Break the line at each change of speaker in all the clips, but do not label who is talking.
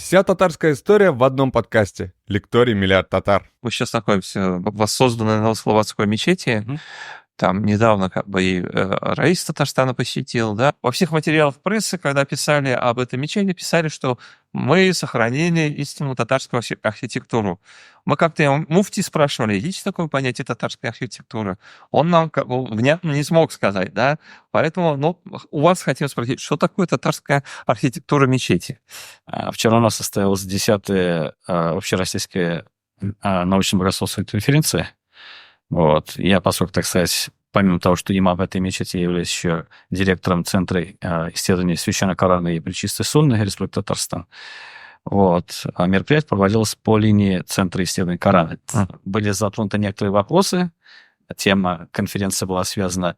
Вся татарская история в одном подкасте. Лекторий «Миллиард татар».
Мы сейчас находимся в воссозданной Новословацкой мечети. Там недавно и Раис Татарстана посетил, да. Во всех материалах прессы, когда писали об этой мечети, писали, что мы сохранили истинную татарскую архитектуру. Мы как-то муфти спрашивали, есть такое понятие татарской архитектуры? Он нам внятно не смог сказать, да. Поэтому, у вас хотел спросить, что такое татарская архитектура мечети?
Вчера у нас состоялась 10-я общероссийская научно-богословская конференция. Я, поскольку, так сказать, помимо того, что имам в этой мечети, являюсь еще директором Центра исследований Священного Корана и Пречистой Сунны Республики Татарстан. Мероприятие проводилось по линии Центра исследований Корана. Были затронуты некоторые вопросы. Тема конференции была связана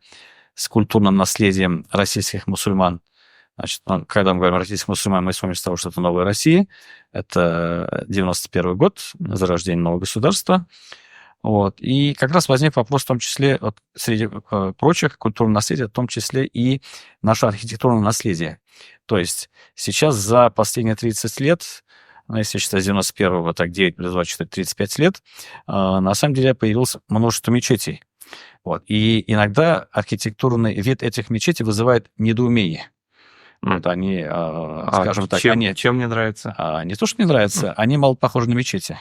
с культурным наследием российских мусульман. Значит, когда мы говорим о российских мусульман, мы вспомним с того, что это новая Россия. Это 91 год, зарождение нового государства. И как раз возник вопрос, в том числе, среди прочих, культурного наследия, в том числе и наше архитектурное наследие. То есть сейчас за последние 30 лет, если считать с 91-го, 9 плюс 24, 35 лет, на самом деле появилось множество мечетей. И иногда архитектурный вид этих мечетей вызывает недоумение. Они, скажем так...
Чем не нравится?
Не то, что не нравится, они мало похожи на мечети.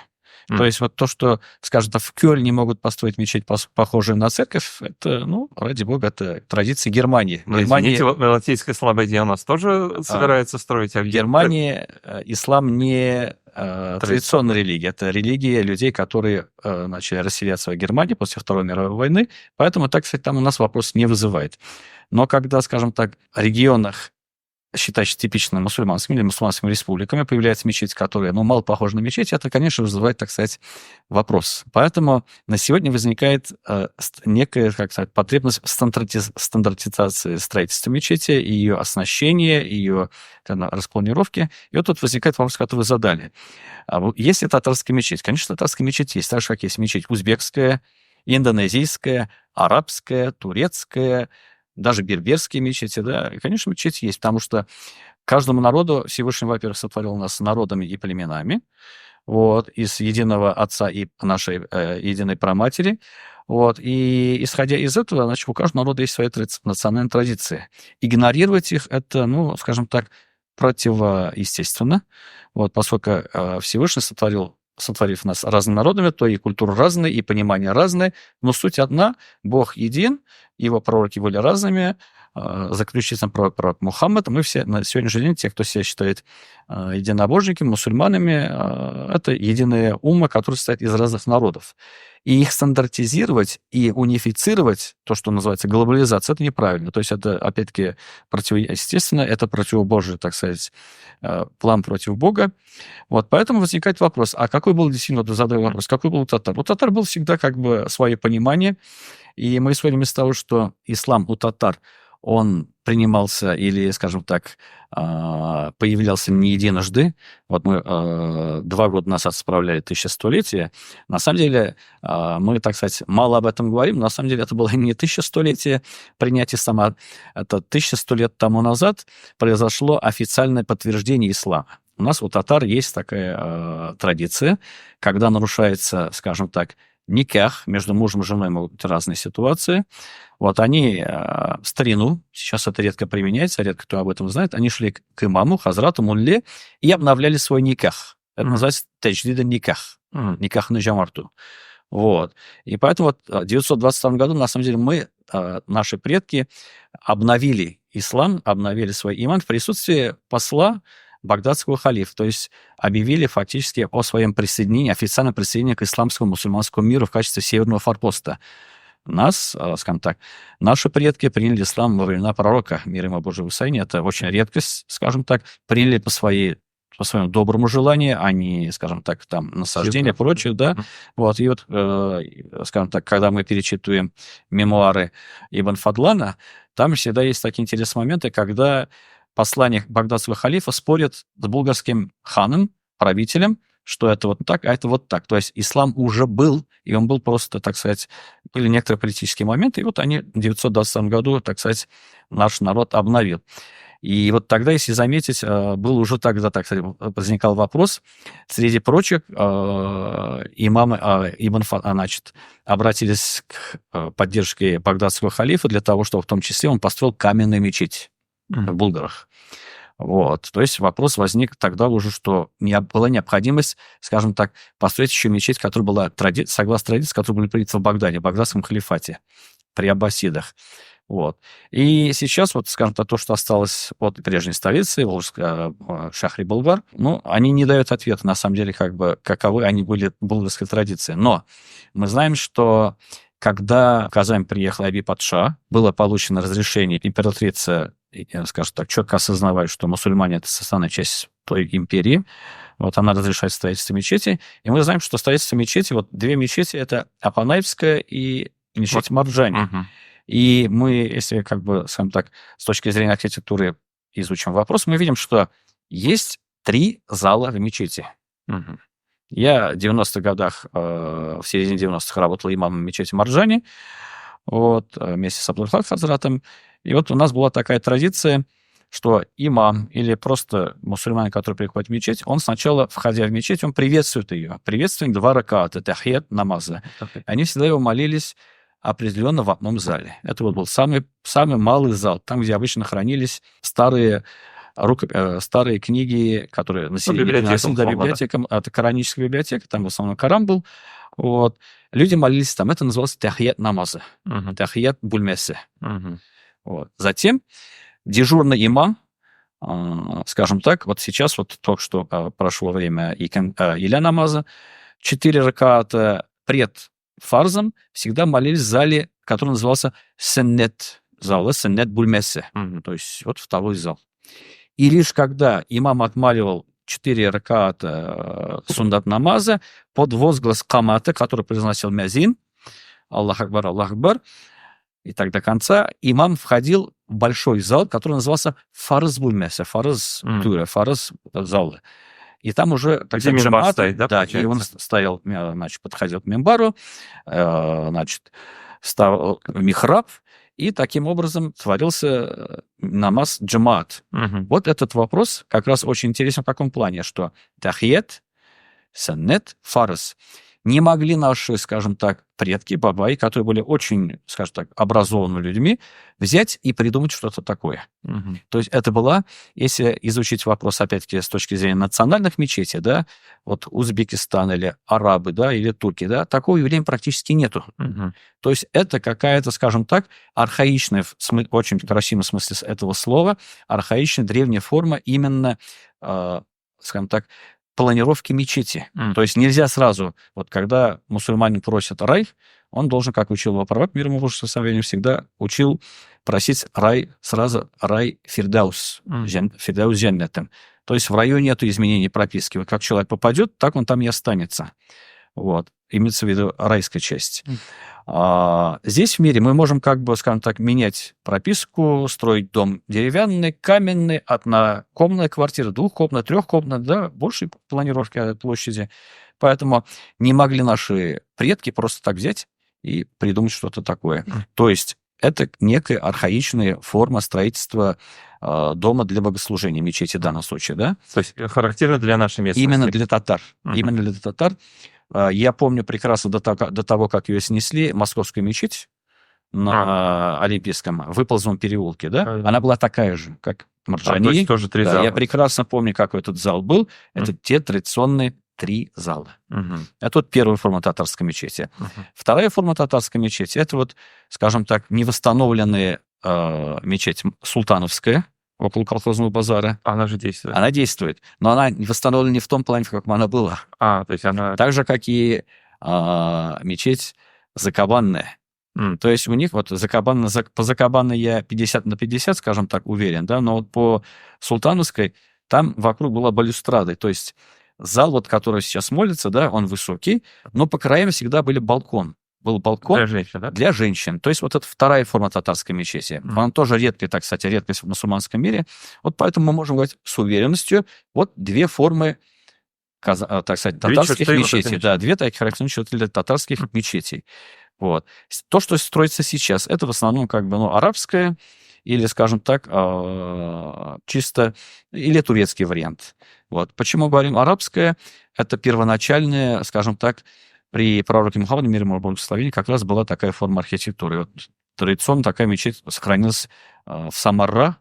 То есть то, что, скажем так, в Кёльне могут построить мечеть, похожую на церковь, это, ради бога, это традиция Германии.
Извините, в Латинской Слободе у нас тоже собираются строить объект.
В Германии ислам не традиционная религия. Это религия людей, которые начали расселяться в Германии после Второй мировой войны, поэтому, так сказать, там у нас вопрос не вызывает. Но когда, скажем так, в регионах, считающихся типично мусульманскими или мусульманскими республиками, появляется мечеть, которая, мало похожа на мечеть, это, конечно, вызывает, так сказать, вопрос. Поэтому на сегодня возникает некая, потребность в стандартизации строительства мечети, и ее оснащения, и ее распланировки. И тут возникает вопрос, который вы задали. Есть ли татарская мечеть? Конечно, татарская мечеть есть, так же, как есть мечеть узбекская, индонезийская, арабская, турецкая, даже берберские мечети, да, и, конечно, мечеть есть, потому что каждому народу Всевышний, во-первых, сотворил нас народами и племенами, из единого отца и нашей единой праматери, и исходя из этого, значит, у каждого народа есть свои национальные традиции. Игнорировать их, это, скажем так, противоестественно, поскольку Всевышний сотворив нас разными народами, то и культура разная, и понимание разное, но суть одна, Бог един, его пророки были разными, заключительный пророк Мухаммад, мы все на сегодняшний день, те, кто себя считает единобожниками, мусульманами, это единая умма, которая состоит из разных народов. И их стандартизировать и унифицировать, то, что называется глобализация, это неправильно. То есть это, опять-таки, противоестественно, это противобожий, так сказать, план против Бога. Поэтому возникает вопрос, а какой был, действительно, задаю вопрос, какой был у татар? У татар было всегда свое понимание, и мы исходим из того, что ислам у татар, он принимался или, скажем так, появлялся не единожды. Мы 2 года назад справляли 1100-летие. На самом деле, мы, так сказать, мало об этом говорим, но на самом деле это было не 1100-летие принятия ислама, это 1100 лет тому назад произошло официальное подтверждение ислама. У нас у татар есть такая традиция, когда нарушается, скажем так, никах, между мужем и женой могут быть разные ситуации. Они в старину, сейчас это редко применяется, редко кто об этом знает, они шли к имаму, хазрату, мулле, и обновляли свой никах. Это называется тадждида никах, никах на джамарту. И поэтому в 922 году, на самом деле, наши предки обновили ислам, обновили свой иман в присутствии посла багдадского халифа, то есть объявили фактически о своем присоединении, официальном присоединении к исламскому мусульманскому миру в качестве северного форпоста. Скажем так, наши предки приняли ислам во времена пророка, мир ему Божий высояния, это очень редкость, скажем так, приняли по своему доброму желанию, а не, скажем так, насаждения и прочее, да. Скажем так, когда мы перечитываем мемуары Ибн Фадлана, там всегда есть такие интересные моменты, когда посланник багдадского халифа спорит с булгарским ханом, правителем, что это так, а это так. То есть ислам уже был, и он был просто, так сказать, были некоторые политические моменты, и они в 922 году, так сказать, наш народ обновил. И вот тогда, если заметить, был уже тогда, так сказать, возникал вопрос, среди прочих, имамы значит, обратились к поддержке багдадского халифа для того, чтобы в том числе он построил каменную мечеть в Булгарах. Вот. То есть вопрос возник тогда уже, что была необходимость, скажем так, построить еще мечеть, которая была, согласно традиции, которые были приняты в Багдаде, в багдадском халифате, при аббасидах. Вот. И сейчас, вот, скажем так, то, что осталось от прежней столицы, Шахри-Булгар, ну, они не дают ответа, на самом деле, как бы, каковы они были в булгарской традиции. Но мы знаем, что когда в Казань приехал Айби-Патша, было получено разрешение, императрица, скажем так, четко осознавая, что мусульмане – это составная часть той империи, вот она разрешает строительство мечети, и мы знаем, что строительство мечети, вот две мечети – это Апанаевская и мечеть Марджани. И мы, если, как бы, скажем так, с точки зрения архитектуры изучим вопрос, мы видим, что есть 3 зала в мечети. Я в 90-х годах, в середине 90-х работал имамом мечети Марджани, вот, вместе с Абдулхак Хазратом. И вот у нас была такая традиция, что имам или просто мусульманин, который приходит в мечеть, он сначала, входя в мечеть, он приветствует ее. Приветствует 2 раката, тахият намаза. Они всегда его молились определенно в одном зале. Это вот был самый малый зал, там, где обычно хранились старые книги, которые носили библиотекам. Это кораническая библиотека, там в основном Коран был. Вот. Люди молились там. Это называлось тахият намаза, тахият бульмесе. Вот. Затем дежурный имам, скажем так, вот сейчас вот только что прошло время иля намаза, 4 раката пред фарзом всегда молились в зале, который назывался сеннет, зал, сеннет бульмесе, то есть вот второй зал. И лишь когда имам отмаливал 4 раката сундат намаза под возглас камата, который произносил мязин, Аллах Акбар, и так до конца, имам входил в большой зал, который назывался фарз бульмесе, фарз тура, фарз залы. И там уже...
Где мимбар стоит, да?
Да, и он стоял, значит, подходил к мимбару, значит, ставил михраб, и таким образом творился намаз джамаат. Вот этот вопрос как раз очень интересен в каком плане, что тахият, саннет, фарз не могли наши, скажем так, предки, бабаи, которые были очень, скажем так, образованными людьми, взять и придумать что-то такое. То есть это была, если изучить вопрос, опять-таки, с точки зрения национальных мечетей, да, вот Узбекистан или арабы, да, или турки, да, такого явления практически нету. То есть это какая-то, скажем так, архаичная, в очень красивом смысле этого слова, архаичная древняя форма именно, скажем так, планировки мечети. То есть нельзя сразу, вот когда мусульманин просит рай, он должен, как учил его пророк, мир ему Божьему славению, всегда учил просить рай, сразу рай фирдаус, фирдаус джаннатан. То есть в раю нету изменений прописки. Вот как человек попадет, так он там и останется. Вот. Имеется в виду райская часть. Здесь в мире мы можем, как бы, скажем так, менять прописку, строить дом деревянный, каменный, однокомнатная квартира, двухкомнатная, трехкомнатная, да, большей планировки площади. Поэтому не могли наши предки просто так взять и придумать что-то такое. То есть это некая архаичная форма строительства дома для богослужения, мечети в данном случае, да?
То есть характерно для нашей местности.
Именно для татар. Именно для татар. Я помню прекрасно до того, как ее снесли, Московскую мечеть на Олимпийском, в Выползовом переулке, да? Она была такая же, как Марджани.
То есть тоже 3 зала.
Я прекрасно помню, какой этот зал был. Это те традиционные 3 зала. Это вот первая форма татарской мечети. Вторая форма татарской мечети, это вот, скажем так, невосстановленная мечеть Султановская, около колхозного базара.
Она же действует.
Она действует, но она восстановлена не в том плане, в каком она была.
То есть она...
Так же, как и мечеть Закабанная. То есть у них вот по Закабанной я 50/50, скажем так, уверен, да, но вот по Султановской там вокруг была балюстрада, то есть зал, вот, который сейчас молится, да, он высокий, но по краям всегда был балкон
для женщин, да?
Для женщин. То есть вот это вторая форма татарской мечети. Она тоже редкая, так, кстати, редкость в мусульманском мире. Вот поэтому мы можем говорить с уверенностью, вот 2 формы, так сказать, татарских мечетей. Да, 2 таких характерных черты для татарских мечетей. Вот. То, что строится сейчас, это в основном как бы, арабское или, скажем так, чисто, или турецкий вариант. Вот. Почему говорим арабское? Это первоначальное, скажем так, при пророке Мухаммаде, мир ему благословение, как раз была такая форма архитектуры. Вот традиционно такая мечеть сохранилась в Самарра.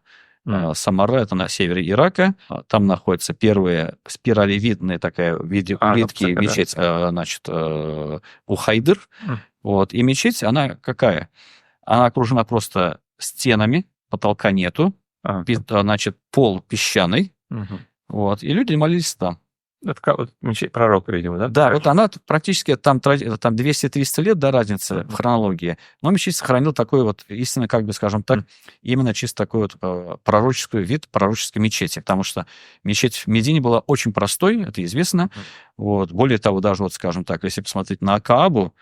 Самарра — это на севере Ирака. Там находится первая спиралевидная такая в виде улитки мечеть, значит, Ухайдыр. Вот. И мечеть, она какая? Она окружена просто стенами, потолка нету, значит, пол песчаный. Вот. И люди молились там.
Это как вот мечеть пророка, видимо, да?
Да, вот она практически, там 200-300 лет, да, разница в хронологии, но мечеть сохранил такой вот, истинно, как бы, скажем так, именно чисто такой вот пророческий вид пророческой мечети, потому что мечеть в Медине была очень простой, это известно. Вот. Более того, даже, вот, скажем так, если посмотреть на Каабу,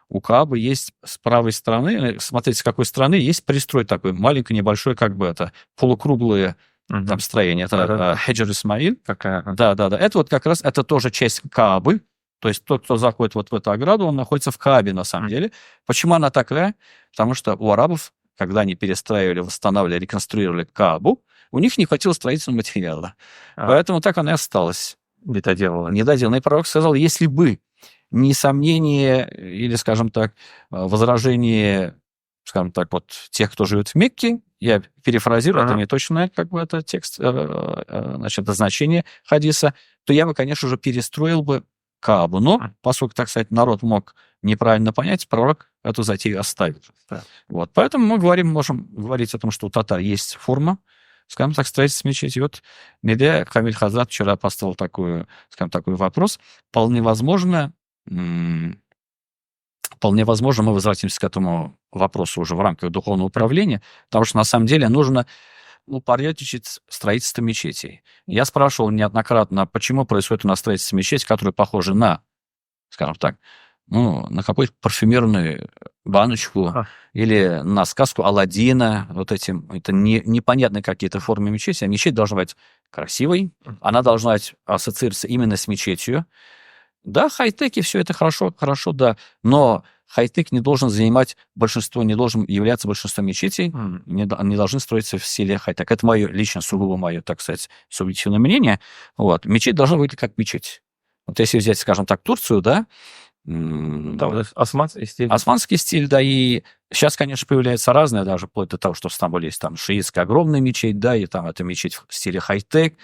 у Каабы есть с правой стороны, смотрите, с какой стороны, есть пристрой такой, маленький, небольшой, как бы это, полукруглые там строение. Это Хеджер Исмаиль. Да. Это вот как раз, это тоже часть Каабы. То есть тот, кто заходит вот в эту ограду, он находится в Каабе на самом деле. Почему она такая? Потому что у арабов, когда они перестраивали, восстанавливали, реконструировали Каабу, у них не хватило строительного материала. Поэтому так она и осталась. Недоделанный пророк сказал, если бы не сомнение или, скажем так, возражение, скажем так, вот тех, кто живет в Мекке, я перефразирую, это не точно, как бы, это текст, значит, это значение хадиса, то я бы, конечно же, перестроил бы Каабу. Но, поскольку, так сказать, народ мог неправильно понять, пророк эту затею оставил. Вот. Поэтому мы можем говорить о том, что у татар есть форма, скажем так, строительство мечети. Вот Меде Камиль Хазрат вчера поставил такой вопрос. Вполне возможно, мы возвратимся к этому вопросу уже в рамках духовного управления, потому что на самом деле нужно упорядочить строительство мечетей. Я спрашивал неоднократно, почему происходит у нас строительство мечети, которые похожи на, скажем так, на какую-то парфюмерную баночку или на сказку Аладдина. Вот этим, это непонятные какие-то формы мечети. А мечеть должна быть красивой, она должна ассоциироваться именно с мечетью. Да, хай-тек и все это хорошо, да, но хай-тек не должен занимать большинство, не должен являться большинством мечетей, не должны строиться в стиле хай-тек. Это мое лично, сугубо мое, так сказать, субъективное мнение. Вот. Мечеть должна выглядеть как мечеть. Вот если взять, скажем так, Турцию, да,
вот османский стиль.
Османский стиль, да, и сейчас, конечно, появляется разное, даже вплоть до того, что в Стамбуле есть там шиитская огромная мечеть, да, и там это мечеть в стиле хай-тек.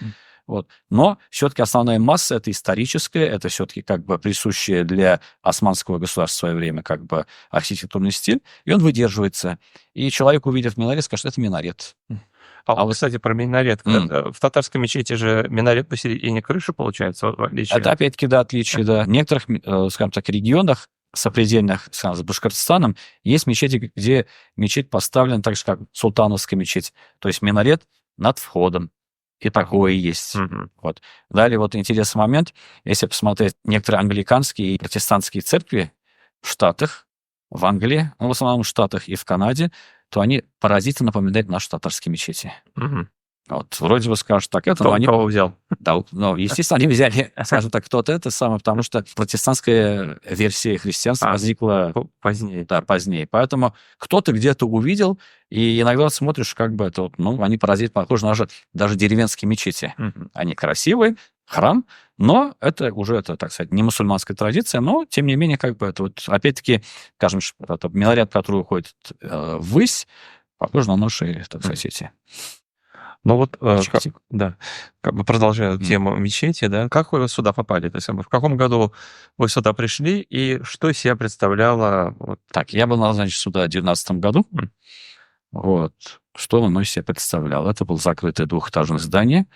Вот. Но все-таки основная масса это историческая, это все-таки как бы присущее для османского государства в свое время как бы архитектурный стиль, и он выдерживается. И человек, увидев минарет, скажет, это минарет.
А вот, кстати, про минарет. В татарской мечети же минарет посередине крыши, получается, в отличие.
Это опять-таки, да, отличие, да. В некоторых, скажем так, регионах, сопредельных, скажем, с Башкортостаном, есть мечети, где мечеть поставлена так же, как султановская мечеть. То есть минарет над входом. И такое есть. Вот. Далее вот интересный момент. Если посмотреть некоторые англиканские и протестантские церкви в Штатах, в Англии, в основном в Штатах и в Канаде, то они поразительно напоминают наши татарские мечети. Вот, вроде бы скажешь так, это...
Кого взял?
Да, естественно, они взяли, скажем так, кто-то это самое, потому что протестантская версия христианства возникла
позднее.
Да, позднее. Поэтому кто-то где-то увидел, и иногда смотришь, как бы это, они поразительно похожи на даже деревенские мечети. Они красивые, храм, но это уже, так сказать, не мусульманская традиция, но, тем не менее, как бы это вот, опять-таки, скажем, это минарет, который уходит ввысь, похож на наши, так сказать, эти...
Ну вот, как бы продолжая тему мечети, да, как вы сюда попали? То есть в каком году вы сюда пришли, и что из себя представляло?
Так, я был назначен сюда в 2019 году. Вот. Что оно из себя представляло? Это было закрытое двухэтажное здание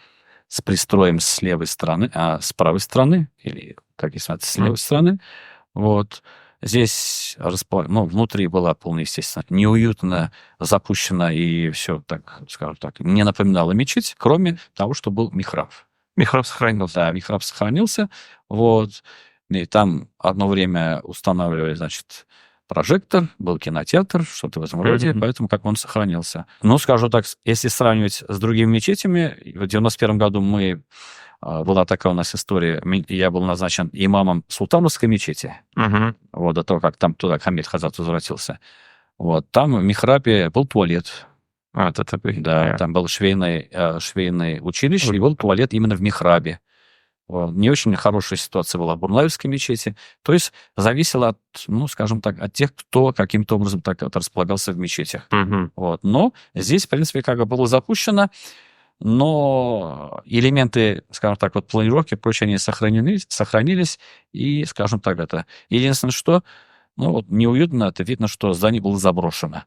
с пристроем с левой стороны, а с правой стороны, или, как если смотреть, с левой стороны. Вот. Здесь внутри была полная, естественно, неуютно запущена и все, так, скажем так, не напоминало мечеть, кроме того, что был михраб.
Михраб сохранился.
Да, михраб сохранился. Вот. И там одно время устанавливали, значит, прожектор, был кинотеатр, что-то в этом роде, поэтому как он сохранился. Ну, скажу так, если сравнивать с другими мечетями, в 91 году была такая у нас история. Я был назначен имамом Султановской мечети. Вот, до того, как там туда Камиль Хазрат возвратился. Вот, там в михрабе был туалет.
Это такой...
Да, там было швейное училище, и был туалет именно в михрабе. Вот. Не очень хорошая ситуация была в Бурнаевской мечети. То есть зависело от, ну, скажем так, от тех, кто каким-то образом так вот располагался в мечетях. Вот. Но здесь, в принципе, как бы было запущено, но элементы, скажем так, вот планировки, прочее, они сохранились, и, скажем так, это единственное, что, ну, вот неуютно, это видно, что здание было заброшено.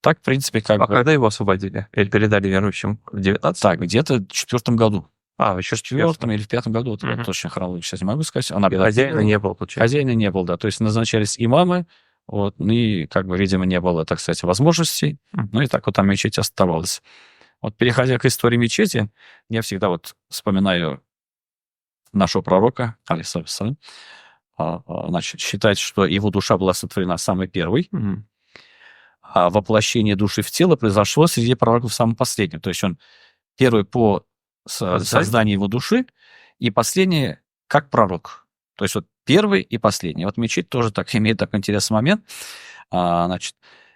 Так, в принципе, как бы...
когда его освободили? Или передали верующим в 19-м?
Так, где-то в 4 году.
Еще
в 4 или в 5 году, вот я точно хронологию сейчас не могу сказать.
Хозяина не было, получается.
Хозяина не было, да. То есть назначались имамы, вот, и, как бы, видимо, не было, так сказать, возможностей. Ну, и так вот там мечеть оставалась. Вот, переходя к истории мечети, я всегда вот вспоминаю нашего пророка, алейхиссалям, значит, считать, что его душа была сотворена самой первой, а воплощение души в тело произошло среди пророков самым последним. То есть он первый по созданию его души и последний как пророк. То есть вот первый и последний. Вот мечеть тоже так имеет такой интересный момент. Значит,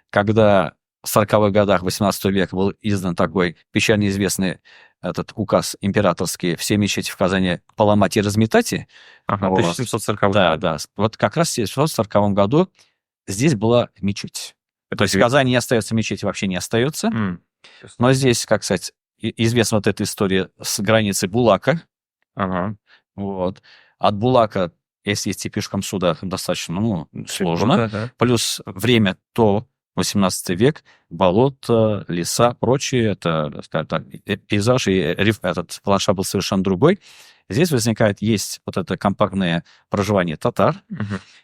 когда в 40-х годах 18 века был издан такой печально известный этот указ императорский «Все мечети в Казани поломать и разметать».
1740
Да, да. Вот как раз в 1740 году здесь была мечеть. То есть в Казани не остается мечети, вообще не остается. Но здесь, как сказать, известна вот эта история с границы Булака. Вот. От Булака, если идти пешком сюда, достаточно сложно. Плюс время то, 18 век, болото, леса, прочее, это, скажем так, пейзаж и этот ландшафт был совершенно другой. Здесь есть вот это компактное проживание татар,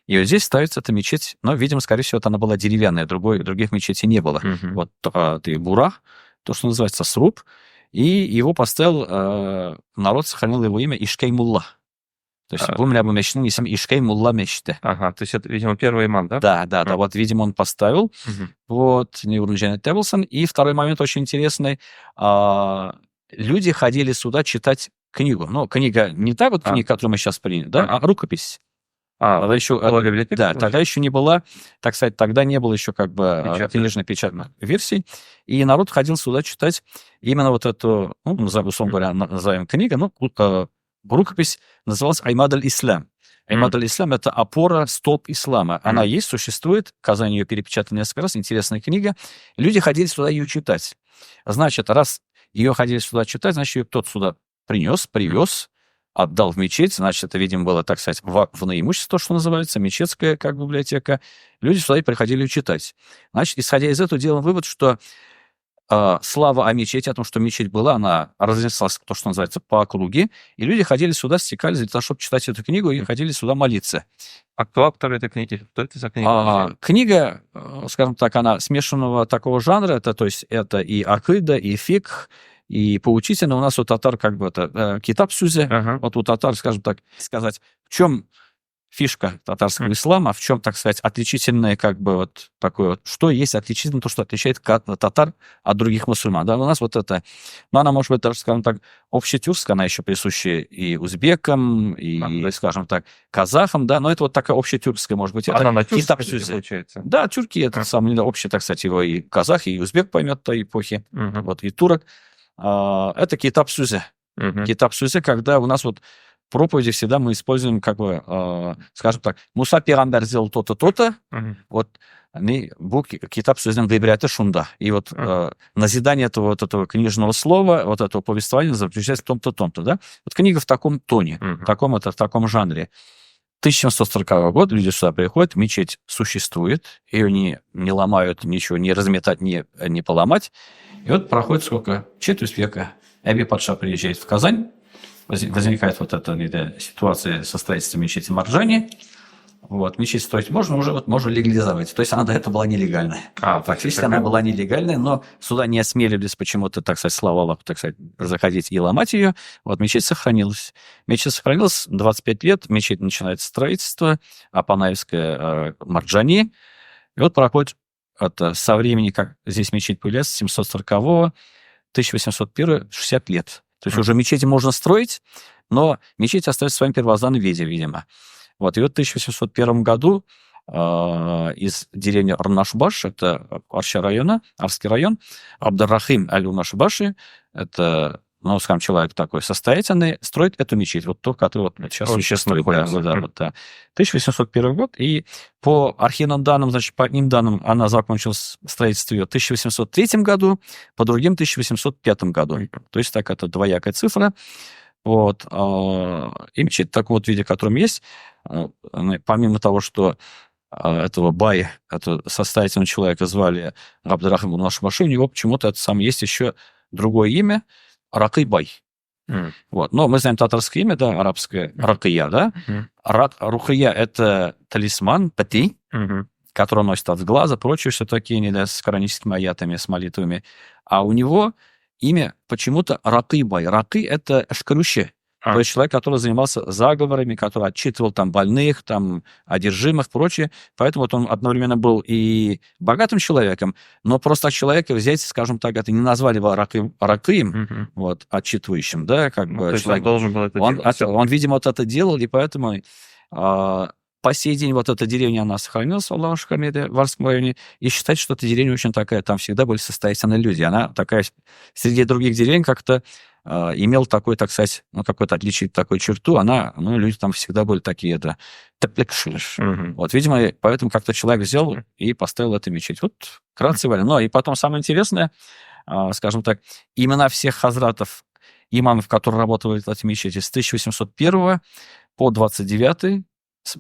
и вот здесь ставится эта мечеть, но, видимо, скорее всего, она была деревянная, других мечетей не было. Вот и Бурах, то, что называется сруб, и его поставил, народ сохранил его имя Ишкей-Мулла. То есть, «Бумля бумящны несем Ишкей-Мулла мечте».
То есть это, видимо, первый имам, да?
Да, вот, видимо, он поставил. Вот, Неурунджанет Теблсон. И второй момент очень интересный. Люди ходили сюда читать книгу. Но книга не та вот книга, которую мы сейчас приняли, да, а рукопись. Тогда еще, тогда еще не была, так сказать, тогда не было еще как бы книжной печатной версии. И народ ходил сюда читать именно вот эту, условно говоря, назовем книгу, рукопись называлась «Аймад аль-Ислам». «Аймад аль-Ислам» — это опора, столб ислама. Она есть, существует. В Казани ее перепечатали несколько раз. Интересная книга. Люди ходили сюда ее читать. Значит, раз ее ходили сюда читать, значит, ее кто-то сюда привез, отдал в мечеть. Значит, это, видимо, было, так сказать, вакуфное имущество, что называется, мечетская как библиотека. Люди сюда и приходили ее читать. Значит, исходя из этого, делаем вывод, что слава о мечети, о том, что мечеть была, она разнеслась, то, что называется, по округе, и люди ходили сюда, стекались для того, чтобы читать эту книгу, и ходили сюда молиться.
А кто автор этой книги? Что это за книга?
Книга, скажем так, она смешанного такого жанра, то есть это и акида, и фикх, и поучительно. У нас у татар как бы это китаб сузе, вот у татар, скажем так, сказать, в чем фишка татарского ислама, в чем, так сказать, отличительное, как бы вот такое вот, что есть отличительно, то, что отличает татар от других мусульман. Да, у нас вот это, она может быть даже, скажем так, общетюркская, она еще присуща и узбекам, и, скажем так, казахам, да, но это вот такая общетюркская, может быть.
Она на тюркском, получается?
Да, тюрки, это самое общее, так сказать, его и казах, и узбек поймет той эпохи, вот, и турок. Это китаб сузе. Китаб сузе, когда у нас вот проповеди всегда мы используем, как бы, скажем так, Муса пейгамбер сделал то-то, то-то, вот, bu китаб сөзден гибряты шунда. И вот назидание этого книжного слова, вот этого повествования заключается в том-то, том-то, да? Вот книга в таком тоне, в таком жанре. 1740 год люди сюда приходят, мечеть существует, ее не ломают, ничего не разметать, не поломать. И вот проходит сколько? Четверть века. Эби Патша приезжает в Казань, возникает вот эта ситуация со строительством мечети Марджани. Вот, мечеть строить можно, можно легализовать. То есть она до этого была нелегальная. Фактически она была нелегальная, но сюда не осмелились почему-то, так сказать, слава Аллаху, так сказать, заходить и ломать ее. Вот мечеть сохранилась. Мечеть сохранилась 25 лет, мечеть начинает строительство, Апанаевская Марджани. И вот проходит со времени, как здесь мечеть появляется, с 740-го, 1801, 60 лет. То есть уже мечети можно строить, но мечеть остается в своем первозданном виде, видимо. Вот, и вот в 1801 году из деревни Арнашбаш, это Арча района, Арский район, Абдаррахим аль-Унашбаши, это, ну, скажем, человек такой состоятельный, строит эту мечеть, вот ту, которую вот сейчас существует. Да, 1801 год, и по архивным данным, значит, по одним данным, она закончилась строительство ее в 1803 году, по другим в 1805 году. То есть так это двоякая цифра. Вот. И мечеть в таком вот виде, в котором есть, помимо того, что этого бая, этого состоятельного человека звали Абдаррахим аль-Унашбаши, у него почему-то это сам есть еще другое имя Ракый-бай. Вот. Но мы знаем татарское имя, да, арабское Ракыя, да. Рукыя — это талисман, пати, который носит от глаза, прочее, все такие, да, с кораническими аятами, с молитвами. А у него имя почему-то Ракый-бай. Ракы — это шкарюще. То есть человек, который занимался заговорами, который отчитывал там больных, там одержимых, прочее. Поэтому вот он одновременно был и богатым человеком, но просто человека взять, скажем так, это не назвали его ракыем, вот, отчитывающим, да, как бы
то человек должен был это делать.
Он, видимо, вот это делал, и поэтому по сей день вот эта деревня, она сохранилась, Аллаху шукр, в Арском районе, и считать, что эта деревня очень такая, там всегда были состоятельные люди. Она такая среди других деревень как-то имел такой, так сказать, ну, какое-то отличие, такую черту, она, ну, люди там всегда были такие, это, вот, видимо, поэтому как-то человек взял и поставил эту мечеть. Вот, вкратце, ну, и потом самое интересное, скажем так, имена всех хазратов, имамов, которые работали в этой мечети с 1801 по 29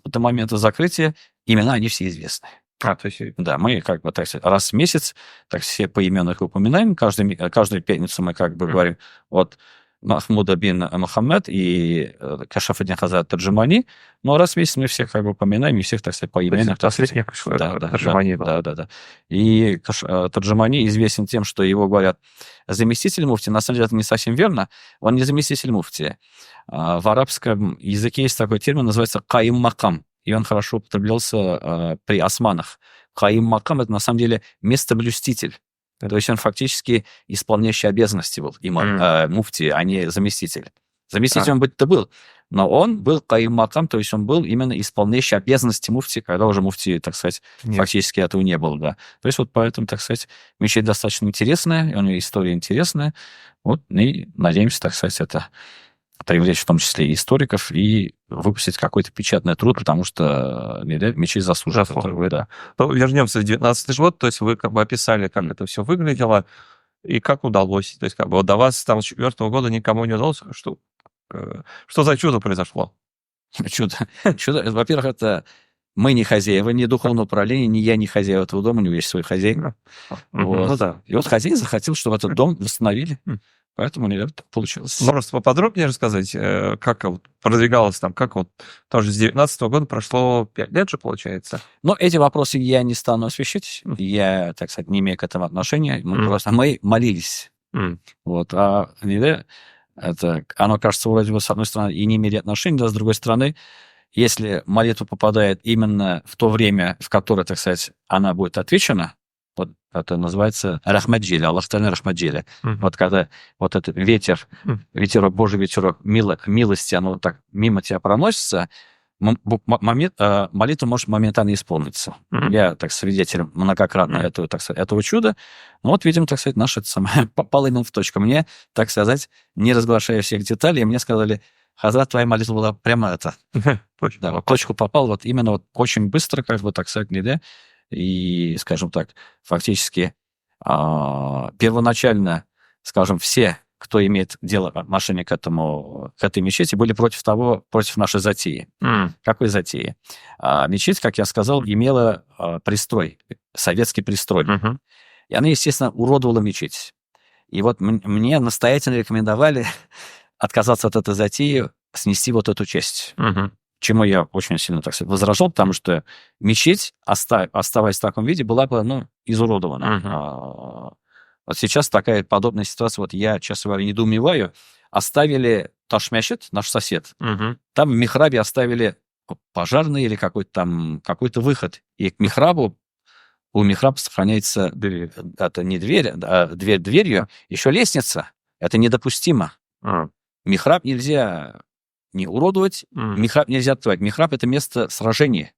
до момента закрытия, имена, они все известны.
То есть...
Да, мы как бы, так сказать, раз в месяц так все поименно их упоминаем. Каждую пятницу мы как бы говорим от Махмуда бин Мухаммад и Кашаф-ад-Дин Хазрат Тарджимани. Но раз в месяц мы всех как бы упоминаем, и всех, так сказать, поименно. Да. И Тарджимани известен тем, что его говорят заместитель муфти. На самом деле это не совсем верно. Он не заместитель муфти. В арабском языке есть такой термин, называется каим-макам. И он хорошо употреблялся при османах. Каим-макам — это на самом деле местоблюститель. То есть он фактически исполняющий обязанности был, муфти, а не заместитель. Заместитель он быть-то был, но он был каим-макам, то есть он был именно исполняющий обязанности муфти, когда уже муфти, так сказать, фактически этого не было. Да. То есть вот поэтому, так сказать, мечеть достаточно интересная, у нее история интересная. Вот, и надеемся, так сказать, это привлечь в том числе и историков, и выпустить какой-то печатный труд, потому что мечеть заслуживает. Да.
Ну, вернемся в 19 год, то есть вы как бы описали, как это все выглядело, и как удалось. То есть как бы вот до вас там с 4 года никому не удалось. Что за чудо произошло?
Чудо. Во-первых, это мы не хозяева, ни духовного управления, ни я не хозяева этого дома, у него есть свой хозяин. Вот. Ну, да. И вот хозяин захотел, чтобы этот дом восстановили. Поэтому это получилось.
Просто поподробнее рассказать, как вот продвигалось там, как вот тоже с 19 года прошло 5 лет же, получается.
Но эти вопросы я не стану освещать. Я, так сказать, не имею к этому отношения. Мы молились. Вот. Это, оно кажется, вроде бы, с одной стороны, и не имеет отношения, да, с другой стороны, если молитва попадает именно в то время, в которое, так сказать, она будет отвечена, вот это называется рахмаджили, Аллах Та'аля рахмаджили. Вот когда вот этот ветерок, Божий ветерок милости, оно вот так мимо тебя проносится, молитва может моментально исполниться. Я, так свидетель многократно этого чуда. Но вот, видимо, так сказать, наш это самое попал именно в точку. Мне, так сказать, не разглашая всех деталей, мне сказали: Хазрат, твоя молитва была прямо это. Да, вот точку попал, вот именно вот очень быстро, как бы, так сказать, да. И, скажем так, фактически первоначально, скажем, все, кто имеет дело, отношение к этой мечети, были против нашей затеи. Какой затеи? Мечеть, как я сказал, имела пристрой, советский пристрой. И она, естественно, уродовала мечеть. И вот мне настоятельно рекомендовали отказаться от этой затеи, снести вот эту часть. Чему я очень сильно, так сказать, возражал, потому что мечеть, оставаясь в таком виде, была бы, изуродована. Вот сейчас такая подобная ситуация, вот я, честно говоря, недоумеваю. Оставили Ташмящет, наш сосед, там в михрабе оставили пожарный или какой-то выход. И к михрабу, у михраба сохраняется, это не дверь, а дверь дверью, еще лестница. Это недопустимо. Михраб нельзя не уродовать, михраб нельзя открывать. Михраб — это место сражения.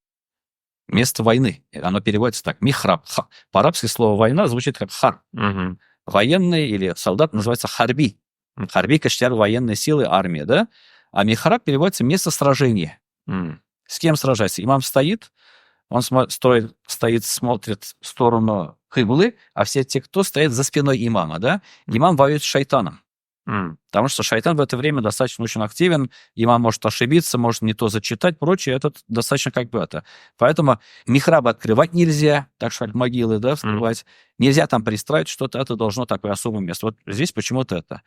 место войны. Оно переводится так, михраб. По-арабски слово «война» звучит как хар. Военный или солдат называется харби. Харби, каштяр, военные силы, армия, да? А михраб переводится место сражения. С кем сражается? Имам стоит, он стоит, смотрит в сторону кыблы, а все те, кто стоит за спиной имама, да? Имам воюет с шайтаном. Потому что шайтан в это время достаточно очень активен, имам может ошибиться, может не то зачитать, прочее, это достаточно как бы это. Поэтому михрабы открывать нельзя, так что могилы, да, вскрывать. Нельзя там пристраивать что-то, это должно такое особое место. Вот здесь почему-то это.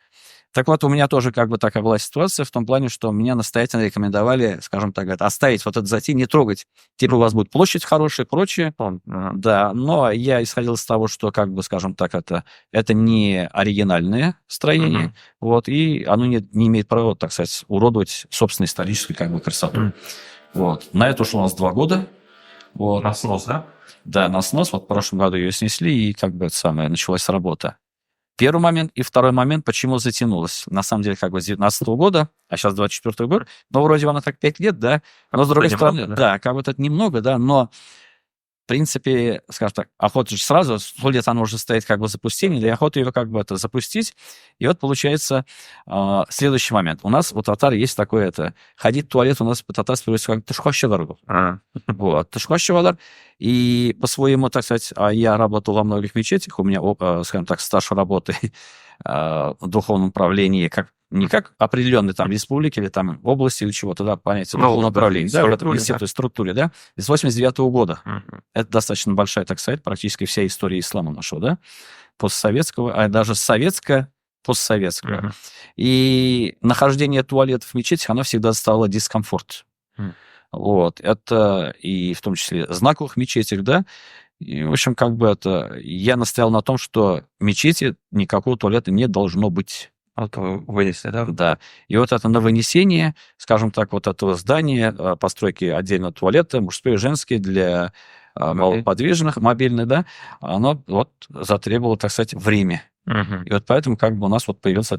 Так вот, у меня тоже как бы такая была ситуация в том плане, что меня настоятельно рекомендовали, скажем так, оставить вот это затей, не трогать. Типа у вас будет площадь хорошая, прочее. Да, но я исходил из того, что, как бы, скажем так, это не оригинальное строение, вот, и оно не имеет права, так сказать, уродовать собственную историческую как бы красоту. Вот. На это ушло у нас 2 года. Вот.
На снос, да?
Да, на снос. Вот в прошлом году ее снесли, и как бы это самое, началась работа. Первый момент. И второй момент, почему затянулось. На самом деле, как бы с 2019 года, а сейчас 24 год, но вроде она так 5 лет, да? Но с другой стороны, да, как бы это немного, да, но в принципе, скажем так, охота же сразу, 100 лет она уже стоит как бы запустение, да и охота ее как бы это запустить. И вот получается следующий момент. У нас у татар есть такое ходить в туалет у нас по-татарски переводится как тышхощевар. Вот, тышхощевар. И по-своему, так сказать, я работал во многих мечетях, у меня, скажем так, стаж работы в духовном управлении, не как определенной там республики или там области или чего-то, да, понятие духовного управления, да, в этой структуре, да, с 89-го года. Это достаточно большая, так сказать, практически вся история ислама нашего, да, постсоветского, а даже постсоветского. И нахождение туалетов в мечетях, оно всегда стало дискомфорт. Вот, это и в том числе знаковых мечетях, да, и, в общем, как бы я настоял на том, что в мечети никакого туалета не должно быть.
Вынесли, да?
Да. И вот это на вынесение, скажем так, вот этого здания, постройки отдельно туалета, мужской и женский для малоподвижных, мобильный, да, оно вот затребовало, так сказать, время. И вот поэтому как бы у нас вот появилось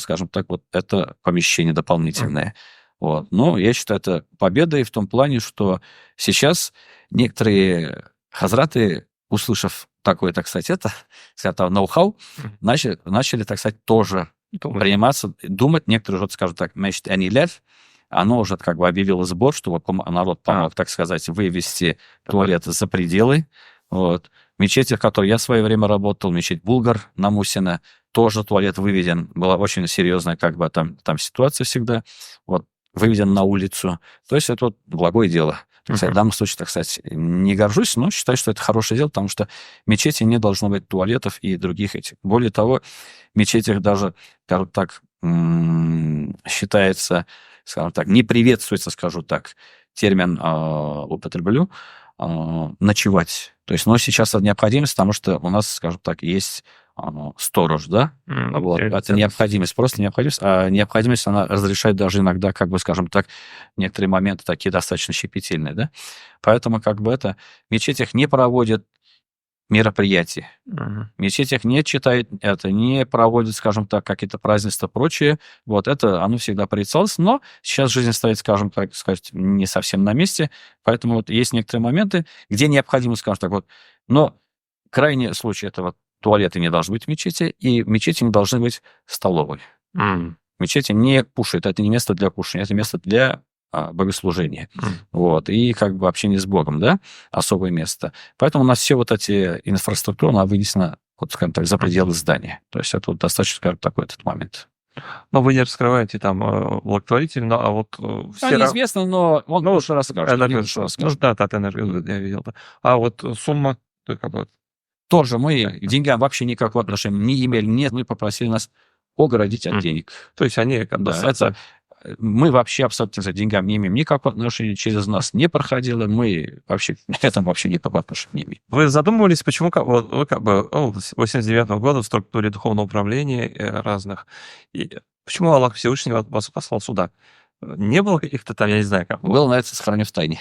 скажем так, вот это помещение дополнительное. Вот. Но я считаю, это победой в том плане, что сейчас некоторые хазраты, услышав такое, так сказать, ноу-хау, начали, так сказать, тоже приниматься, думать. Некоторые уже, скажем так, мечт анилер, оно уже как бы объявило сбор, что вот народ помог, так сказать, вывести туалет за пределы. Вот. В мечети, в которой я в свое время работал, мечеть Булгар на Мусина, тоже туалет выведен. Была очень серьезная как бы там ситуация всегда. Вот. Выведен на улицу. То есть это вот благое дело. В данном случае, так сказать, не горжусь, но считаю, что это хорошее дело, потому что в мечети не должно быть туалетов и других этих. Более того, в мечетях даже, скажем так, считается, скажем так, не приветствуется, скажу так, термин употреблю, ночевать. То есть, но сейчас это необходимость, потому что у нас, скажем так, есть сторож, да? Вот. Это необходимость, просто необходимость. А необходимость, она разрешает даже иногда, как бы, скажем так, некоторые моменты такие достаточно щепетильные, да? Поэтому, как бы, в мечетях не проводят мероприятия. В мечетях не читают это, не проводят, скажем так, какие-то празднества, прочее. Вот это, оно всегда порицалось, но сейчас жизнь стоит, скажем так, сказать, не совсем на месте, поэтому вот есть некоторые моменты, где необходимо, скажем так, вот, но крайний случай это вот туалеты не должны быть в мечети, и в мечети не должны быть столовой. В мечети не кушают, это не место для кушания, это место для богослужения. Вот, и как бы общение с Богом, да, особое место. Поэтому у нас все вот эти инфраструктуры, она вынесена, вот, скажем так, за пределы здания. То есть это вот достаточно, скажем, такой этот момент.
Но вы не раскрываете там благотворитель, а вот...
неизвестно, но он лучше расскажет.
Да, Татэнерго я видел. А вот сумма, как бы...
Тоже мы к деньгам вообще никакого отношения не имели. Нет, мы попросили нас огородить от денег.
То есть они как бы...
Мы вообще абсолютно за деньгам не имеем никакого отношения, через нас не проходило, мы вообще к этому вообще никакого отношения не имеем.
Вы задумывались, почему вы как бы с 89-го года в структуре духовного управления разных, и почему Аллах Всевышний вас послал сюда? Не было каких-то там, я не знаю, как...
Было, на это сохраню в тайне.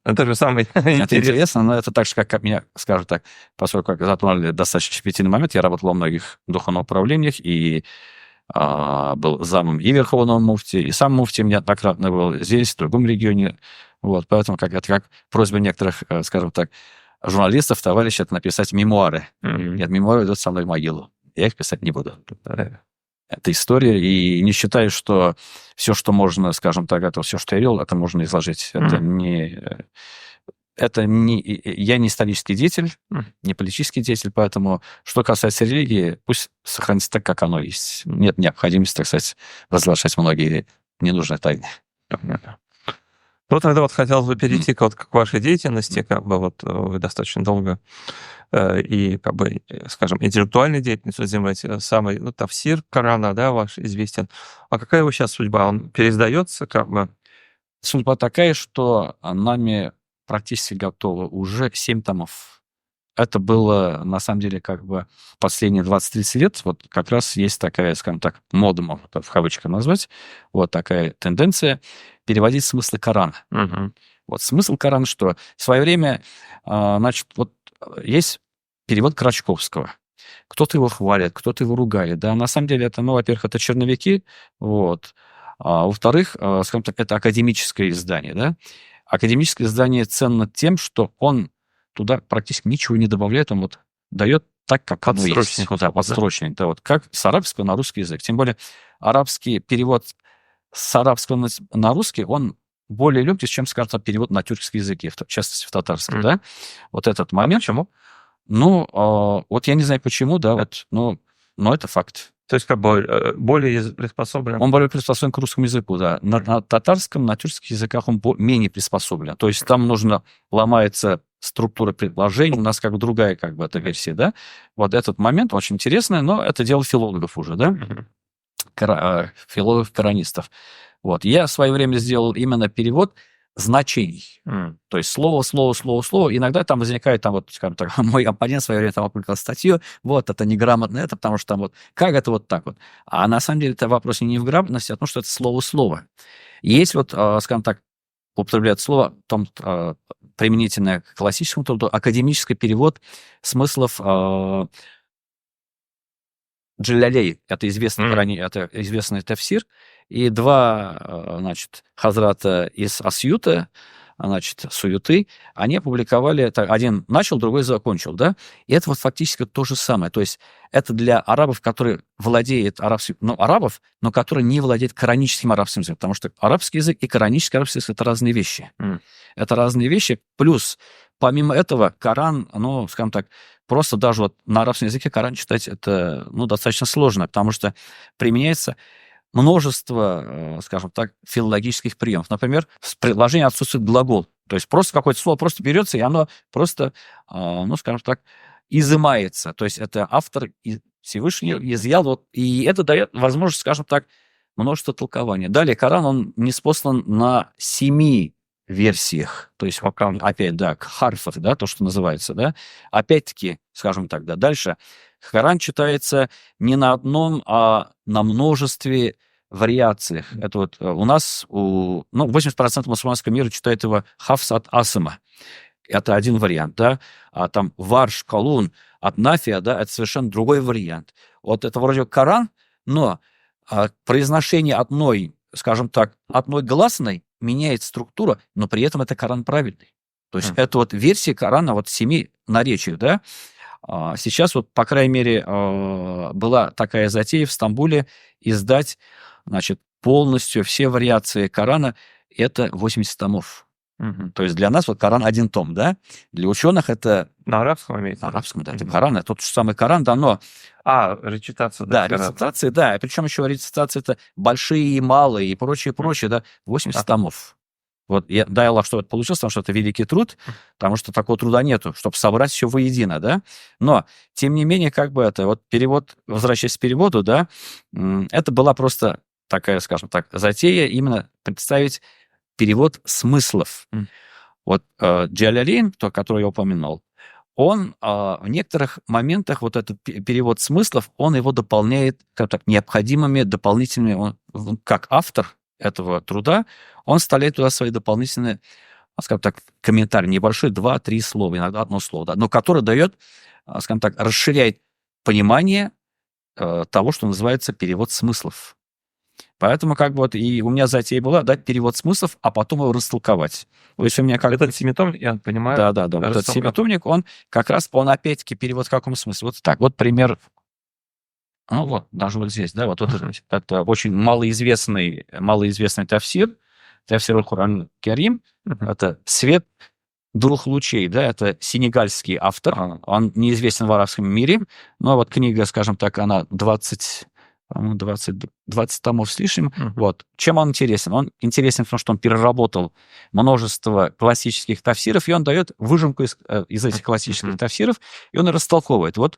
Это же самое
Это интересно, но это так же, как меня, скажем так, поскольку затронули достаточно щепетильный момент, я работал во многих духовных управлениях, и был замом и верховного муфти, и сам муфти неоднократно был здесь, в другом регионе Вот, поэтому это как просьба некоторых, скажем так, журналистов, товарищей, это написать мемуары. Нет, мемуары идут со мной в могилу. Я их писать не буду. Это история, и не считаю, что все, что можно, скажем так, это все, что я видел, это можно изложить. Я не исторический деятель, не политический деятель, поэтому, что касается религии, пусть сохранится так, как оно есть. Нет необходимости, так сказать, разглашать многие ненужные тайны.
Ну, тогда вот хотелось бы перейти к вашей деятельности, вы достаточно долго и, скажем, интеллектуальной деятельностью занимаетесь. Самый, тафсир Корана, да, ваш известен. А какая его сейчас судьба? Он переиздается,
Судьба такая, что нами практически готово уже 7 томов. Это было, на самом деле, последние 20-30 лет, вот как раз есть такая, скажем так, мода, можно в кавычках назвать, вот такая тенденция переводить смыслы Корана. Вот смысл Корана, что в свое время, есть перевод Крачковского. Кто-то его хвалит, кто-то его ругает. Да, на самом деле это, во-первых, это черновики, вот. А во-вторых, скажем так, это академическое издание, да. Академическое издание ценно тем, что он туда практически ничего не добавляет, он дает так, как оно есть. Подстрочник, да, как с арабского на русский язык. Тем более арабский перевод с арабского на русский, он более легкий, чем, скажем, перевод на тюркский язык, в частности, в татарский, да. Вот этот момент.
Почему?
Я не знаю, почему, да, но это факт.
То есть более приспособлен?
Он более приспособлен к русскому языку, да. На татарском, на тюркских языках он менее приспособлен. То есть там ломается структура предложений, у нас другая эта версия, да. Вот этот момент очень интересный, но это дело филологов уже, да. Филологов-коранистов. Вот. Я в свое время сделал именно перевод значений. То есть слово. Иногда там возникает, скажем так, мой оппонент в свое время опубликовал статью, это неграмотно, это потому что как это вот так вот. А на самом деле это вопрос не в грамотности, а в том, что это слово. Есть скажем так, употребляют слово применительное к классическому труду, академический перевод смыслов Джалялей, это известный тафсир, и два, хазрата из Асьюта, Суюты, они опубликовали, один начал, другой закончил, да, и это фактически то же самое, то есть это для арабов, которые владеют арабским, арабов, но которые не владеют кораническим арабским языком, потому что арабский язык и коранический арабский язык — это разные вещи. Это разные вещи, плюс, помимо этого, Коран, скажем так, просто даже на арабском языке Коран читать это достаточно сложно, потому что применяется множество, скажем так, филологических приемов. Например, в предложении отсутствует глагол. То есть просто какое-то слово просто берется, и оно просто, скажем так, изымается. То есть это автор Всевышний изъял, и это дает возможность, скажем так, множество толкований. Далее Коран, он ниспослан на 7 версиях, то есть опять, да, харфов, да, то, что называется, да, опять-таки, скажем так, да, дальше Коран читается не на одном, а на множестве вариациях. Это у нас, 80% мусульманского мира читает его Хафс от Асыма. Это один вариант, да, а там Варш, Калун от Нафия, да, это совершенно другой вариант. Это вроде Коран, но произношение одной, скажем так, одной гласной меняет структура, но при этом это Коран правильный. То есть это версия Корана 7 наречий, да. Сейчас по крайней мере, была такая затея в Стамбуле издать, полностью все вариации Корана, это 80 томов. То есть для нас Коран 1 том, да. Для ученых это...
На арабском имеется?
На арабском, да. Это Коран, это тот же самый Коран, да, но...
рецитация.
Да, рецитации, да. Причем еще рецитации это большие и малые и прочее, да. 80 томов. Дай Аллах, что это получилось, потому что это великий труд, потому что такого труда нету, чтобы собрать все воедино, да. Но, тем не менее, это перевод, возвращаясь к переводу, да, это была просто такая, скажем так, затея именно представить перевод смыслов. Джалялейн, который я упомянул, он в некоторых моментах этот перевод смыслов, он его дополняет необходимыми дополнительными, как автор этого труда, он вставляет туда свои дополнительные, скажем так, комментарии, небольшие, 2-3 слова, иногда одно слово, да, но который дает, скажем так, расширяет понимание того, что называется перевод смыслов. Поэтому как бы вот и у меня затея была дать перевод смыслов, а потом его растолковать. То есть у меня как
Этот семитомник, я понимаю.
Да. Вот этот семитомник, он как раз, он опять-таки перевод в каком смысле? Вот так, вот пример. Ну вот, даже вот здесь, да, вот это очень малоизвестный тафсир аль-Кур'ан Карим. Это «Свет двух лучей», да, это сенегальский автор. Он неизвестен в арабском мире, но вот книга, скажем так, она 20 томов с лишним. Вот. Чем он интересен? Он интересен, потому что он переработал множество классических тафсиров, и он дает выжимку из этих классических тафсиров, и он растолковывает. Вот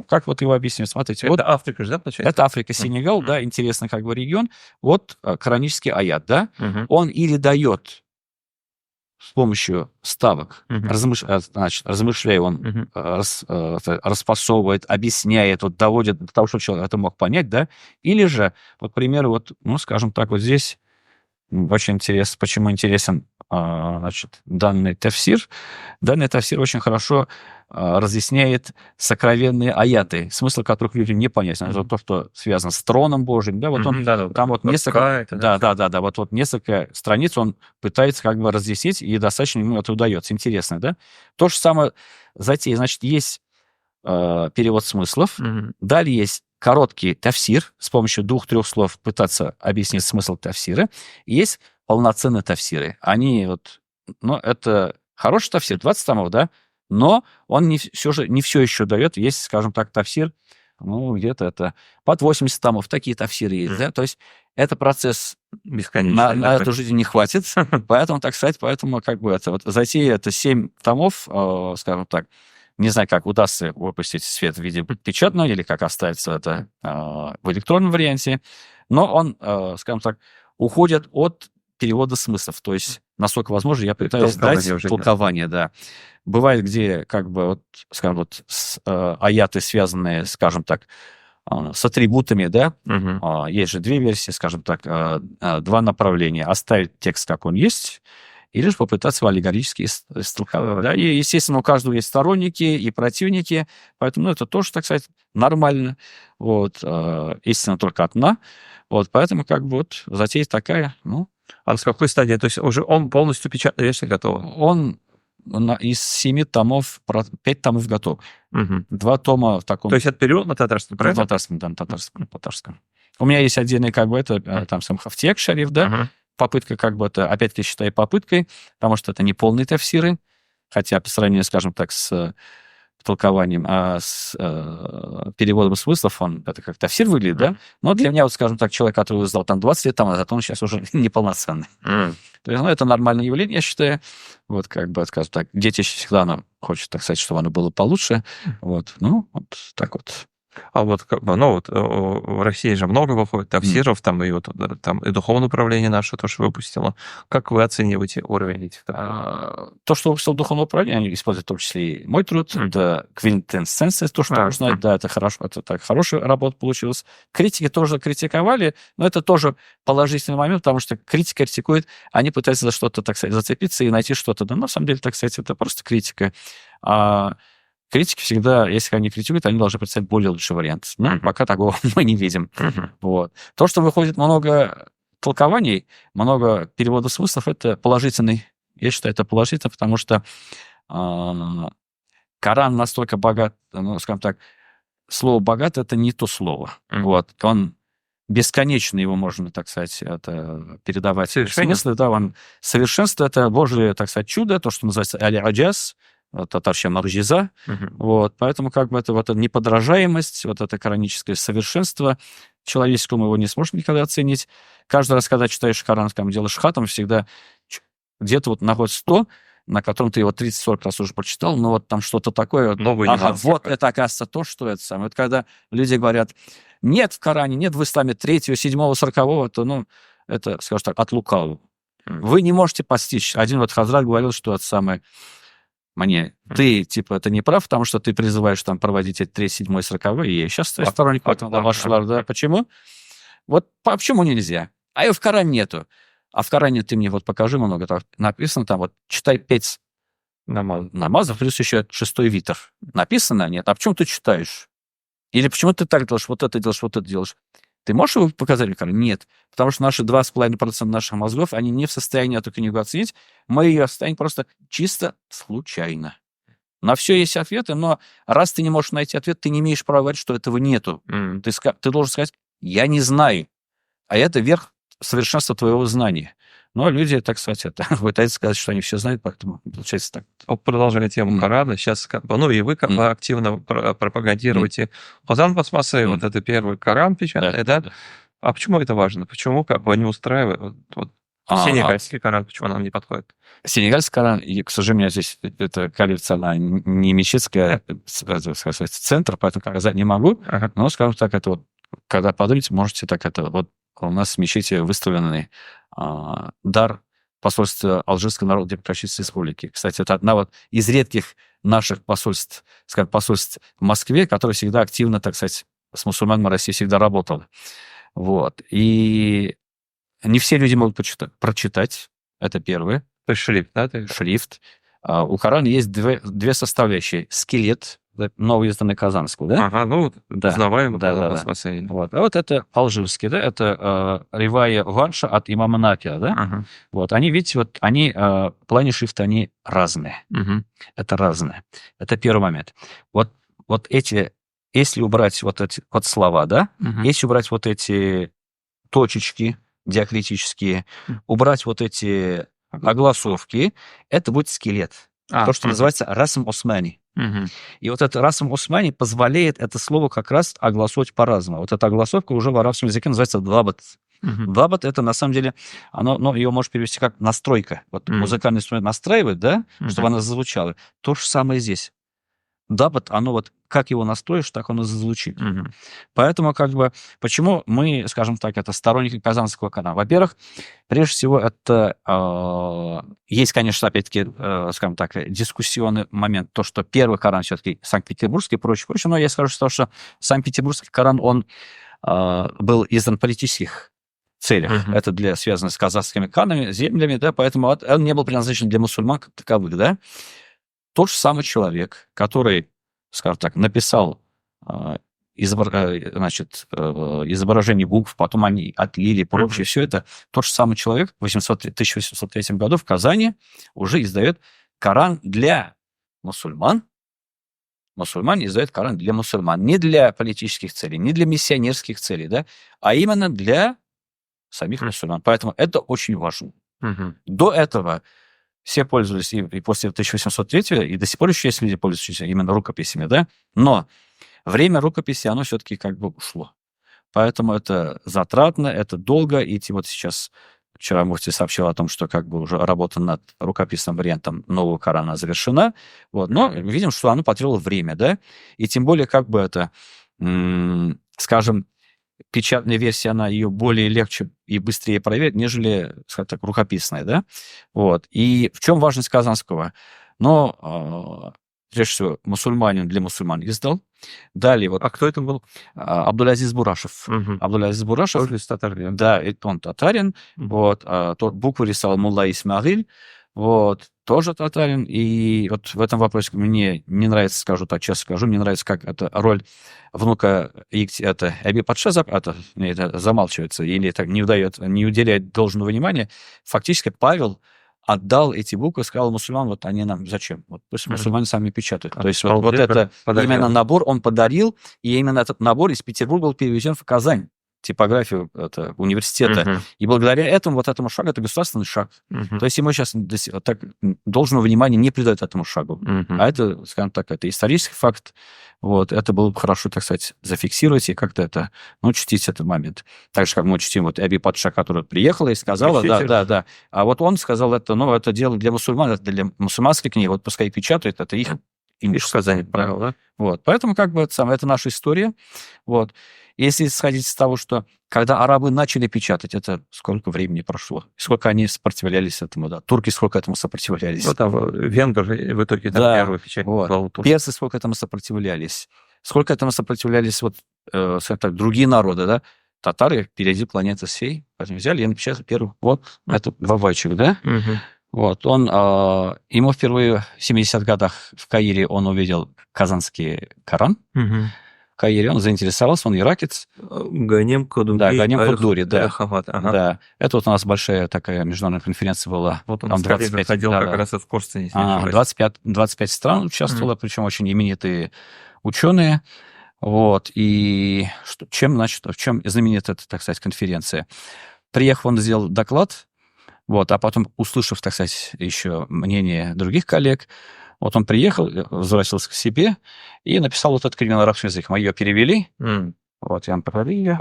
как вот его объяснить? Смотрите.
Это
вот,
Африка же, да, получается?
Это Африка, Сенегал, да, интересный как бы регион. Вот коранический аят, да, он или дает с помощью ставок, размышляя, он распасовывает, объясняет, вот доводит до того, чтобы человек это мог понять, да, или же, вот, к примеру, вот, ну, скажем так, вот здесь очень интересно, почему интересен, данный тафсир. Данный тафсир очень хорошо разъясняет сокровенные аяты, смысл которых людям не понятен. Это то, что связано с троном Божьим, да, вот он, там вот несколько, вот несколько страниц он пытается как бы разъяснить, и достаточно ему это удается. Интересно, да? То же самое затея, значит, есть перевод смыслов, далее есть короткий тафсир, с помощью 2-3 слов пытаться объяснить смысл тафсира, и есть полноценные тафсиры. Они вот, ну, это хороший тафсир, 20 томов, да, но он не все еще дает. Есть, скажем так, тафсир, ну, где-то это под 80 томов, такие тафсиры есть, да, то есть это процесс бесконечный. На эту жизнь не хватит, поэтому, так сказать, как бы это вот затея, это 7 томов, скажем так, не знаю, как удастся выпустить свет в виде печатного или как оставится это в электронном варианте, но он, скажем так, уходит от перевода смыслов, то есть, насколько возможно, я пытаюсь дать толкование, да. Бывает, где, как бы, вот, скажем, вот аяты, связанные, скажем так, с атрибутами, да, есть же 2 версии, скажем так, 2 направления. Оставить текст, как он есть, или же попытаться его аллегорически истолковать. Да? И, естественно, у каждого есть сторонники и противники, поэтому, ну, это тоже, так сказать, нормально. Вот. Истина только одна. Вот. Поэтому, как бы, вот, затея такая, ну.
А с какой стадии? То есть уже он полностью печатная версия готова?
Он из 7 томов, 5 томов готов. 2 тома в таком...
То есть это перевод на татарском, правильно?
На татарском, да, на татарском. У меня есть отдельный, как бы, это, там, сам Хафтиек Шариф, да, попытка, как бы, это, опять-таки, считаю попыткой, потому что это не полные тафсиры, хотя по сравнению, скажем так, с толкованием, а с переводом смыслов, это как тафсир выглядит, да, но для меня, вот, скажем так, человек, который издал там 20 лет, зато он сейчас уже неполноценный. То есть, ну, это нормальное явление, я считаю. Вот, как бы, скажем так, дети всегда хочет, так сказать, чтобы оно было получше. Вот, ну, вот так вот.
А вот, ну, вот в России же много выходит тафсиров, там и вот там и духовное управление наше тоже выпустило. Как вы оцениваете уровень этих?
То, что выпустил духовное управление, они используют в том числе и мой труд, это квинтэссенция, то, что нужно знать, да, это хорошо, это так, хорошая работа получилась. Критики тоже критиковали, но это тоже положительный момент, потому что критика критикует, они пытаются за что-то, так сказать, зацепиться и найти что-то. Да, на самом деле, так сказать, это просто критика. Критики всегда, если они критикуют, они должны представить более лучший вариант. Но пока такого мы не видим. Вот. То, что выходит много толкований, много переводов смыслов, это положительный. Я считаю, это положительно, потому что Коран настолько богат, ну, скажем так, слово «богат» — это не то слово. Вот. Он бесконечно, его можно, так сказать, это передавать. Смыслы, да, совершенство — это Божие, так сказать, чудо, то, что называется «аль-аджаз», татарщина маржиза. Вот, поэтому как бы это вот неподражаемость, вот это кораническое совершенство человеческому его не сможешь никогда оценить. Каждый раз, когда читаешь Коран, там делаешь хатам, всегда где-то вот находится 100, на котором ты его 30-40 раз уже прочитал, но вот там что-то такое. Вот это, оказывается, то, что это самое. Вот когда люди говорят, нет в Коране, нет в исламе 3-го, 7-го, 40-го, то, ну, это, скажем так, от лукавого. Вы не можете постичь. Один вот Хазрат говорил, что это самое... ты, типа, это не прав, потому что ты призываешь там проводить эти 3, 7, 40, и я сейчас сторонник этого вашего, да. Почему? Вот почему нельзя? А ее в Коране нету. А в Коране ты мне вот покажи много. Там написано там вот читай 5 намазов, плюс еще 6-й витр. Написано? Нет. А почему ты читаешь? Или почему ты так делаешь, вот это делаешь, вот это делаешь? Ты можешь его показать мне Коран? Нет. Потому что наши 2,5% наших мозгов, они не в состоянии эту книгу оценить. Мы ее оценим просто чисто случайно. На все есть ответы, но раз ты не можешь найти ответ, ты не имеешь права говорить, что этого нету. Ты должен сказать, я не знаю. А это верх совершенства твоего знания. Но люди, так сказать, пытаются сказать, что они все знают, поэтому получается так.
Продолжая тему Корана, сейчас и вы активно пропагандируете Озан Басмасы, вот это первый Коран печатный, да? А почему это важно? Почему не устраивает? Сенегальский Коран, почему нам не подходит?
Сенегальский Коран, и, к сожалению, здесь это коллекция, она не мечетская, сказать, центр, поэтому сказать не могу. Но, скажем так, это вот, когда подумаете, можете так это... Вот у нас в мечети выставленный дар посольства Алжирской Народно-Демократической Республики. Кстати, это одна вот из редких наших посольств, скажем, посольств в Москве, которая всегда активно, так сказать, с мусульманами России всегда работала. Вот. И не все люди могут прочитать. Это первое.
То есть шрифт, да?
Шрифт. У Корана есть две составляющие. Скелет, новоизданный Казанский, да?
Узнаваемый.
Да. Вот. А вот это алжирский, да? Это Ривая Варша от имама Нафия, да? Вот. Они, видите, вот они в плане шрифта, они разные. Это разные. Это первый момент. Вот эти, если убрать вот эти вот слова, да? Если убрать вот эти точечки диакритические, убрать вот эти огласовки, это будет скелет. То, что называется расм османи. И вот это расм османи позволяет это слово как раз огласовать по-разному. Вот эта огласовка уже в арабском языке называется длабат. Длабат это на самом деле, ее можно перевести как настройка. Вот музыкальный инструмент настраивает, да, чтобы она зазвучала. То же самое здесь. Длабат, оно вот как его настроишь, так он и зазвучит. Поэтому почему мы, скажем так, это сторонники Казанского Корана? Во-первых, прежде всего, это есть, конечно, опять-таки, скажем так, дискуссионный момент, то, что первый Коран все-таки Санкт-Петербургский и прочее, но я скажу, что Санкт-Петербургский Коран, он был издан в политических целях. Это связано с казахскими ханами, землями, да, поэтому он не был предназначен для мусульман как таковых, да. Тот же самый человек, который, скажем так, написал изображение букв, потом они отлили, прочее, все это, тот же самый человек в 1803 году в Казани уже издает Коран для мусульман. Мусульмане издают Коран для мусульман. Не для политических целей, не для миссионерских целей, да, а именно для самих мусульман. Поэтому это очень важно. До этого все пользовались и после 1803-го, и до сих пор еще есть люди, пользующиеся именно рукописями, да? Но время рукописи, оно все-таки ушло. Поэтому это затратно, это долго, и вот сейчас, вчера Муфти сообщил о том, что уже работа над рукописным вариантом нового Корана завершена, вот, но видим, что оно потребовало время, да? И тем более, скажем, печатная версия, она ее более легче и быстрее проверить, нежели, скажем так, рукописная, да? Вот. И в чем важность Казанского? Прежде всего, мусульманин для мусульман издал. Далее
А кто это был?
Абдулязиз Бурашев. Абдулязиз Бурашев.
Тоже из татарин.
Да, он татарин. Вот. Букву рисовал Мулла Исмаил. Вот, тоже татарин, и вот в этом вопросе мне не нравится, скажу так, честно скажу, мне нравится, как эта роль внука Аби Патша замалчивается или так не уделяет должного внимания. Фактически Павел отдал эти буквы, сказал мусульман, вот они нам зачем? Вот пусть мусульмане сами печатают. То есть вот это именно набор он подарил, и именно этот набор из Петербурга был перевезен в Казань. Типографию университета. И благодаря этому шагу, это государственный шаг. То есть ему сейчас так должного внимания не придают этому шагу. А это, скажем так, это исторический факт. Вот. Это было бы хорошо, так сказать, зафиксировать и как-то чтить этот момент. Так же, как мы чтим Аби Патша, которая приехала и сказала, да. А вот он сказал, это дело для мусульман, это для мусульманской книги, вот пускай печатают, это их имущество.
Сказание правил, да?
Вот. Поэтому это наша история. Вот. Если исходить из того, что когда арабы начали печатать, это сколько времени прошло, сколько они сопротивлялись этому, да, турки сколько этому сопротивлялись.
Венгры в итоге первую печать.
Персы сколько этому сопротивлялись. Сколько этому сопротивлялись другие народы, да, татары впереди планеты всей, поэтому взяли и напечатали первый. Вот, это Бабайчик, да? Вот, ему впервые в 70-х годах в Каире он увидел Казанский Коран. Каире, он заинтересовался, он иракец.
Ганем Кудури.
Да, Ганем Кудури, да.
Ага.
Да. Это вот у нас большая такая международная конференция была.
Вот он
там
с коллегой ходил как раз в курсе. Если не ошибаюсь.
25 стран участвовало, причем очень именитые ученые. Вот. И в чем знаменита эта, так сказать, конференция? Приехал, он сделал доклад, вот, а потом, услышав, так сказать, еще мнение других коллег, вот он приехал, возвратился к себе и написал вот этот книгу на арабском языке. Мы ее перевели. Вот, я вам покажу ее.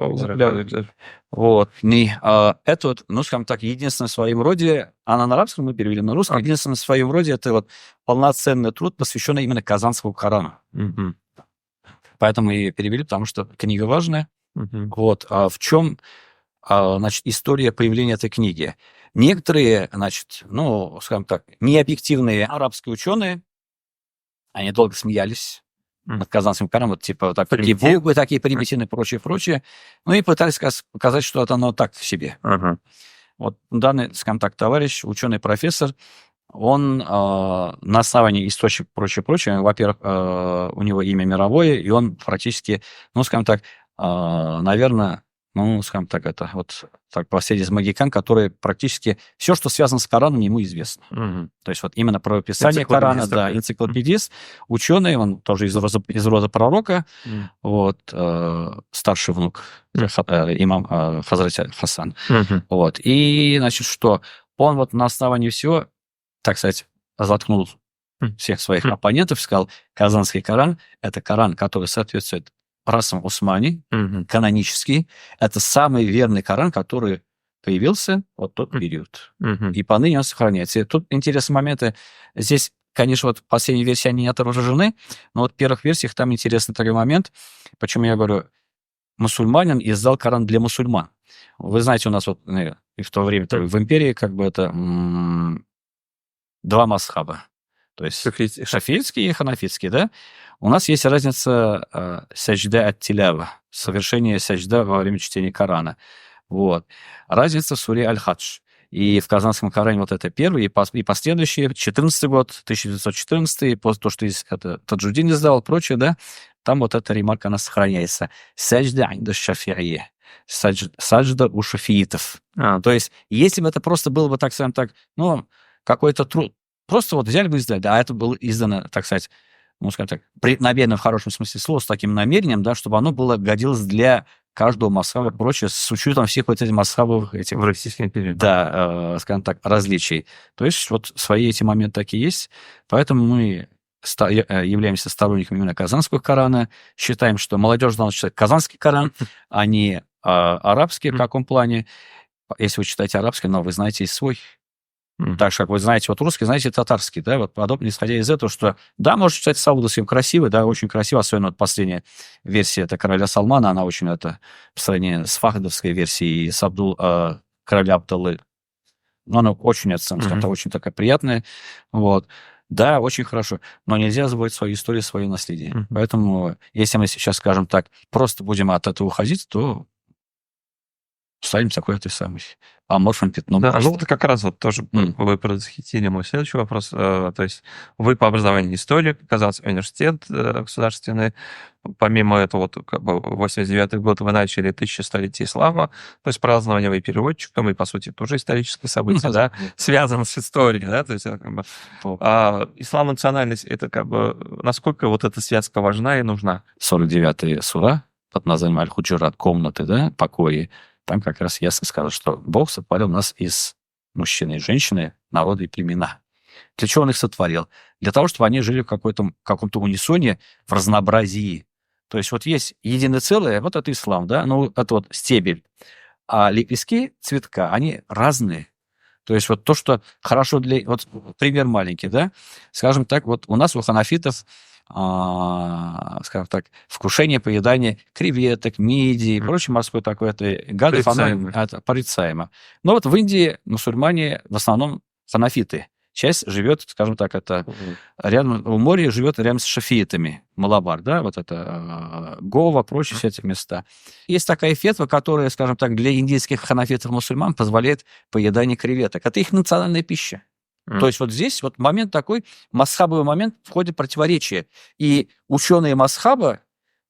Вот. Это вот, ну, скажем так, единственное в своем роде, она на арабском, мы перевели на русском, единственное в своем роде, это вот полноценный труд, посвященный именно Казанскому Корану. Поэтому мы ее перевели, потому что книга важная. Вот. А в чем, значит, история появления этой книги? Некоторые, значит, ну, скажем так, необъективные арабские ученые, они долго смеялись над Казанским Кораном, вот типа вот такие буквы, такие примитивные, прочее. Ну и пытались показать, что это оно так в себе. Вот данный, скажем так, товарищ, ученый-профессор, он на основании источников, прочее, во-первых, у него имя мировое, и он практически, ну, скажем так, наверное, ну, скажем так, это вот так последний из магикан, который практически все, что связано с Кораном, ему известно. То есть вот именно про описание Корана, да, энциклопедист, ученый, он тоже из рода пророка, вот, старший внук имам Хазрат Хасан. Вот, и, значит, что он вот на основании всего, так сказать, заткнул всех своих оппонентов, сказал, Казанский Коран – это Коран, который соответствует расам Усмани, канонический. Это самый верный Коран, который появился в тот период. И поныне он сохраняется. И тут интересные моменты. Здесь, конечно, вот последние версии, они не отображены, но вот в первых версиях там интересный такой момент. Почему я говорю, мусульманин издал Коран для мусульман. Вы знаете, у нас вот и в то время в империи как бы это два масхаба. То есть шафиитский и ханафитский, да? У нас есть разница саджда от тилява, совершение саджда во время чтения Корана. Вот. Разница в суре Аль-Хадж. И в Казанском Коране вот это первый, и последующие, 14 год, 1914, после того, что это Таджудин издал, прочее, да, там вот эта ремарка, она сохраняется. Саджда инда шафи'ия. Саджда у шафиитов. То есть, если бы это просто было бы, так скажем так, ну, какой-то труд, просто вот взяли бы и издали, а это было издано, так сказать, ну, скажем так, преднамеренно в хорошем смысле слова, с таким намерением, да, чтобы оно было годилось для каждого масхаба и прочее, с учетом всех вот этих масхабовых этих...
В российском периоде.
Да, скажем так, различий. То есть вот свои эти моменты такие есть, поэтому мы являемся сторонниками именно Казанского Корана, считаем, что молодежь должна читать Казанский Коран, а не арабский, в каком плане. Если вы читаете арабский, но вы знаете и свой. Так же, как вы знаете вот русский, знаете татарский, да, вот подобно, исходя из этого, что, да, можно читать Саудовским красивый, да, очень красиво, особенно вот последняя версия, это короля Салмана, она очень, это, в сравнении с фахдовской версией, с короля Абдаллы, ну, она очень, это, скажем так, очень такая приятная, вот. Да, очень хорошо, но нельзя забывать свою историю, свое наследие. Поэтому, если мы сейчас, скажем так, просто будем от этого уходить, то станем такой этой самой аморфным пятном.
Да, ну вот как раз вот тоже вы предвосхитили мой следующий вопрос. То есть вы по образованию историк, Казанский университет государственный. Помимо этого, вот как бы 89-й год вы начали 1000-столетие ислама, то есть празднование вы переводчиком, и, по сути, тоже историческое событие, да, связано с историей, да, то есть как бы, ислам национальность, это как бы, насколько вот эта связка важна и нужна?
49-я сура под названием Аль-Худжурат, комнаты, да, покои, там как раз ясно сказано, что Бог сотворил нас из мужчины и женщины, народа и племена. Для чего он их сотворил? Для того, чтобы они жили в каком-то унисоне, в разнообразии. То есть вот есть единое целое, вот это ислам, да, ну это вот стебель. А лепестки цветка, они разные. То есть вот то, что хорошо для... Вот пример маленький, да, скажем так, вот у нас у ханафитов скажем так, вкушение, поедание креветок, мидий и прочее морской такой гадов, оно порицаемо. Но вот в Индии мусульмане в основном ханафиты. Часть живет, скажем так, это рядом у моря живет рядом с шафиитами, Малабар, да, вот это Гова, прочие все эти места. Есть такая фетва, которая, скажем так, для индийских ханафитов-мусульман позволяет поедание креветок. Это их национальная пища. То есть вот здесь вот момент такой, масхабовый момент, входит противоречие. И ученые масхаба,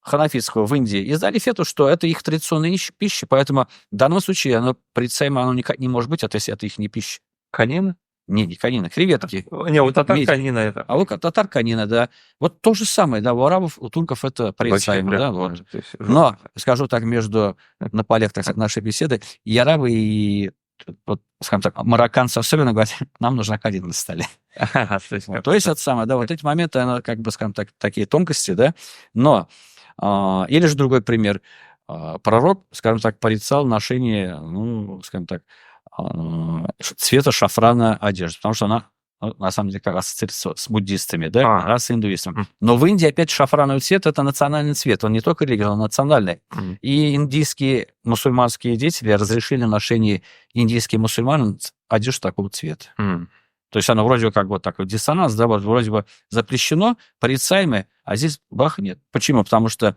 ханафитского в Индии издали фетву, что это их традиционная пища, поэтому в данном случае оно порицаемо, оно никак не может быть, если это их не пища.
Конина?
Не конина, креветки.
Не, у татар конина это.
А у татар конина, да. Вот то же самое, да, у арабов, у турков это порицаемо, да. Вот. Но, скажу так, на полях, так сказать, нашей беседы, и арабы, и, вот, скажем так, марокканцы особенно говорят, нам нужна конина на столе. То есть это самое, да, вот эти моменты, она, как бы, скажем так, такие тонкости, да. Но, или же другой пример. Пророк, скажем так, порицал ношение, ну, скажем так, цвета шафрана одежды, потому что она, на самом деле, как ассоциируется с буддистами, да, с индуистом. Но в Индии, опять, шафрановый цвет – это национальный цвет, он не только религиозный, он национальный. И индийские мусульманские деятели разрешили ношение индийским мусульманам одежды такого цвета. То есть оно вроде как вот такой диссонанс, да, вот вроде бы запрещено, порицаемое, а здесь бах, нет. Почему? Потому что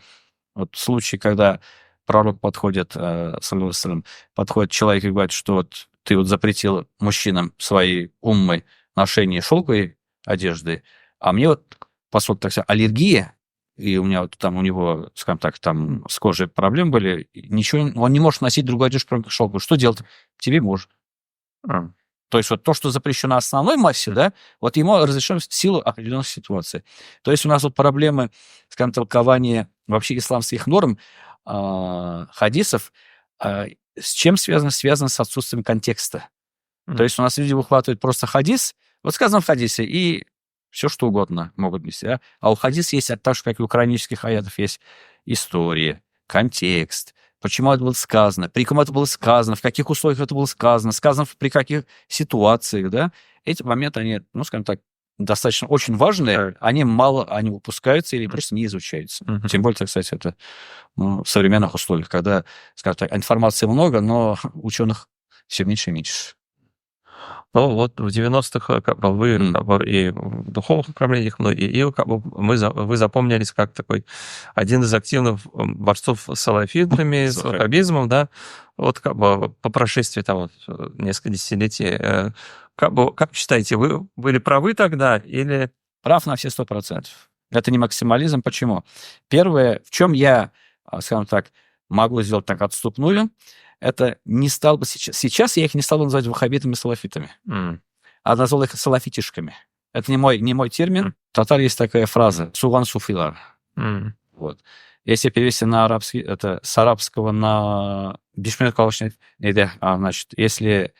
вот в случае, когда пророк подходит, подходит человек и говорит, что вот ты вот запретил мужчинам своей уммой ношение шелковой одежды, а мне вот, поскольку, так сказать, аллергия, и у меня вот там у него, скажем так, там с кожей проблемы были, ничего, он не может носить другую одежду, кроме шелковой. Что делать? Тебе можно. То есть вот то, что запрещено основной массе, да, вот ему разрешено в силу определенных ситуаций. То есть у нас вот проблемы, скажем, толкования вообще исламских норм, хадисов, с чем связано? Связано с отсутствием контекста. То есть у нас люди выхватывают просто хадис, вот сказано в хадисе, и все что угодно могут быть. Да? А у хадиса есть, так же, как и у коранических аятов, есть история, контекст, почему это было сказано, при ком это было сказано, в каких условиях это было сказано при каких ситуациях. Да? Эти моменты, они, ну, скажем так, достаточно очень важные, они выпускаются или просто не изучаются. Тем более, кстати, это в современных условиях, когда, скажем так, информации много, но ученых все меньше и меньше.
Ну, вот в 90-х вы и в духовных направлениях, и вы запомнились как такой один из активных борцов с салафитами, с ваххабизмом, да, вот как бы по прошествии там вот несколько десятилетий. Как считаете, вы были правы тогда или...
Прав на все 100%. Это не максимализм. Почему? Первое, в чем я, скажем так, могу сделать так отступную, это не стал бы сейчас я их не стал бы называть ваххабитами и салафитами, а назвал их салафитишками. Это не мой термин. В татар есть такая фраза «суган суфилар». Вот. Если перевести на арабский, это с арабского на бишмет калашнет, значит, если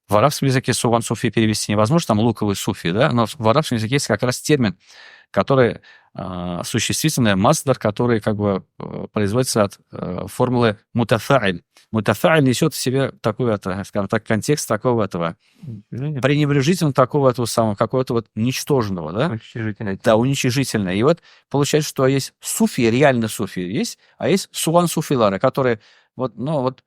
в арабском языке суган суфи перевести невозможно, там луковый суфи, да, но в арабском языке есть как раз термин, который существительное масдар, который как бы производится от формулы мутафаиль. Мутафаиль несет в себе такой, скажем так, контекст такого этого пренебрежительного такого этого самого, какого-то вот ничтожного, да?
Уничижительное.
Да, уничижительное. И вот получается, что есть суфи, реально суфи есть, а есть суан суфилары, которые вот, ну, вот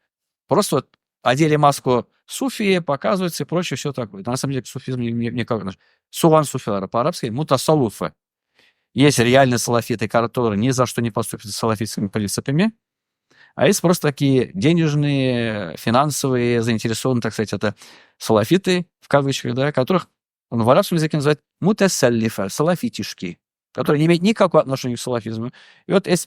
просто вот одели маску суфии, показывается и прочее, все такое. На самом деле суфизм не как... Суан суфилары по-арабски мутасалуфы. Есть реальные салафиты, которые ни за что не поступят с салафитскими принципами, а есть просто такие денежные, финансовые, заинтересованные, так сказать, это салафиты, в кавычках, да, которых в арабском языке называют мутасаллифа, салафитишки, которые не имеют никакого отношения к салафизму. И вот если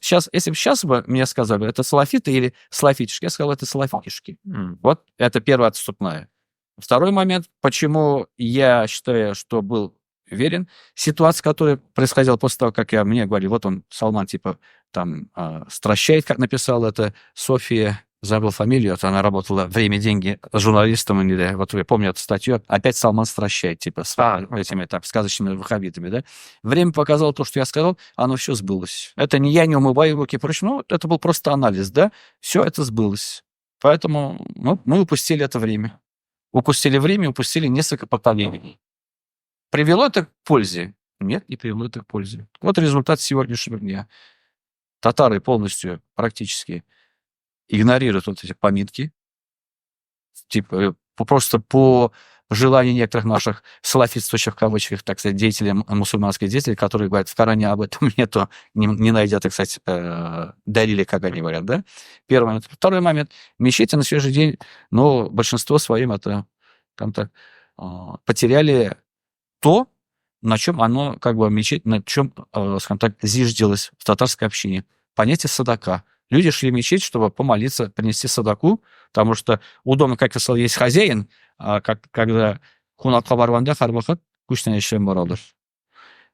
бы сейчас бы мне сказали, это салафиты или салафитишки, я сказал, это салафитишки. Вот это первая отступная. Второй момент, почему я считаю, что был верен. Ситуация, которая происходила после того, как мне говорили, вот он, Салман, типа, там, стращает, как написала это София, забыл фамилию, она работала «Время, деньги» журналистом, вот я помню эту статью, опять Салман стращает, типа, с этими так, сказочными ваххабитами, да. Время показало то, что я сказал, оно все сбылось. Это не я не умываю руки и прочее, ну, это был просто анализ, да, все это сбылось. Поэтому мы упустили это время. Упустили несколько поколений. Привело это к пользе? Нет, не привело это к пользе. Вот результат сегодняшнего дня. Татары полностью, практически игнорируют вот эти поминки. Типа, просто по желанию некоторых наших салафитствующих, в кавычках, так сказать, деятелей, мусульманских деятелей, которые говорят, в Коране об этом нету, не найдя, так сказать, дарили, как они говорят, да? Первый момент. Второй момент. Мечети на свежий день, но большинство своим это там-то потеряли то, на чем оно, как бы, мечеть, на чем, скажем так, зиждилось в татарской общине. понятие садака. Люди шли в мечеть, чтобы помолиться, принести садаку, потому что у дома, как я сказал, есть хозяин, а когда кунатқа барғанда қарбақат кушная шем боролдыр.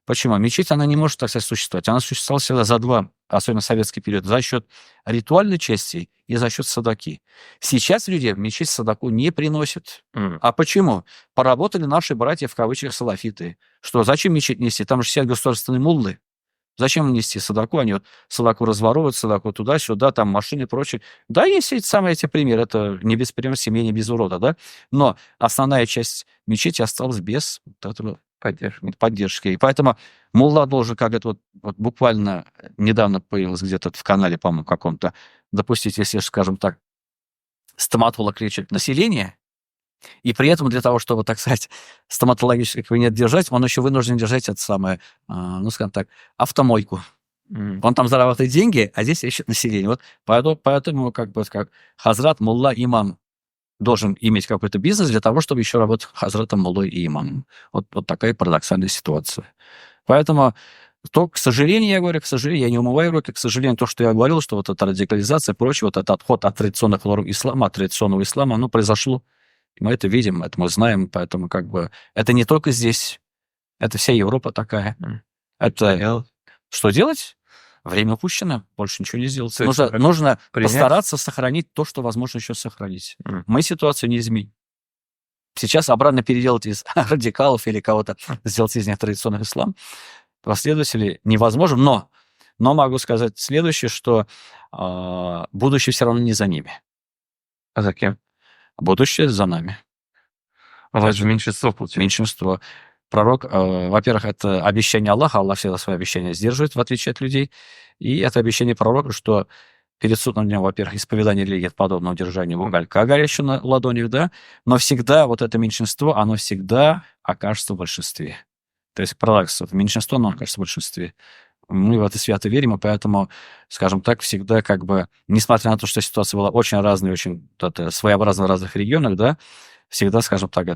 Почему? Мечеть, она не может, так сказать, существовать. Она существовала всегда за два, особенно в советский период, за счет ритуальной части и за счет садаки. Сейчас люди в мечеть садаку не приносят. А почему? Поработали наши братья, в кавычках, салафиты. Что, зачем мечеть нести? Там же сидят государственные муллы. Зачем нести садаку? Они вот садаку разворовывают, садаку туда-сюда, там машины и прочее. Да, есть эти самые эти примеры. Это не без примера семьи, не без урода, да? Но основная часть мечети осталась без вот этого поддержки. И поэтому мулла должен, как это вот буквально недавно появилось где-то в канале, по-моему, каком-то, допустить, если, скажем так, стоматолог лечит население, и при этом для того, чтобы, так сказать, стоматологический кабинет держать, он еще вынужден держать это самое, ну, скажем так, автомойку. Он там зарабатывает деньги, а здесь ищет население. Вот поэтому как бы как хазрат, мулла, имам должен иметь какой-то бизнес для того, чтобы еще работать хазратом, муллой и имамом. Вот такая парадоксальная ситуация. Поэтому, к сожалению, я говорю, я не умываю руки, к сожалению, то, что я говорил, что вот эта радикализация и прочее, вот этот отход от традиционных норм ислама, от традиционного ислама, оно произошло. Мы это видим, это мы знаем, поэтому как бы это не только здесь, это вся Европа такая. Это что делать? Время упущено, больше ничего не сделать. Нужно постараться сохранить то, что возможно еще сохранить. Мы ситуацию не изменим. Сейчас обратно переделать из радикалов или кого-то, сделать из них традиционный ислам, последователей невозможно, но могу сказать следующее, что будущее все равно не за ними.
А за кем?
Будущее за нами.
У вас же меньшинство получается.
Меньшинство. Пророк, во-первых, это обещание Аллаха. Аллах всегда свои обещания сдерживает, в отличие от людей. И это обещание пророка, что перед судным днем, во-первых, исповедание религии от подобного удержанию уголька, горящего на ладонях, да, но всегда вот это меньшинство, оно всегда окажется в большинстве. То есть парадокс, меньшинство, оно окажется в большинстве. Мы в это свято верим, и поэтому, скажем так, всегда как бы, несмотря на то, что ситуация была очень разная, очень своеобразна в разных регионах, да, всегда, скажем так,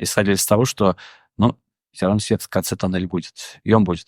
исходили из того, что, все равно свет в конце тоннеля будет, и он будет.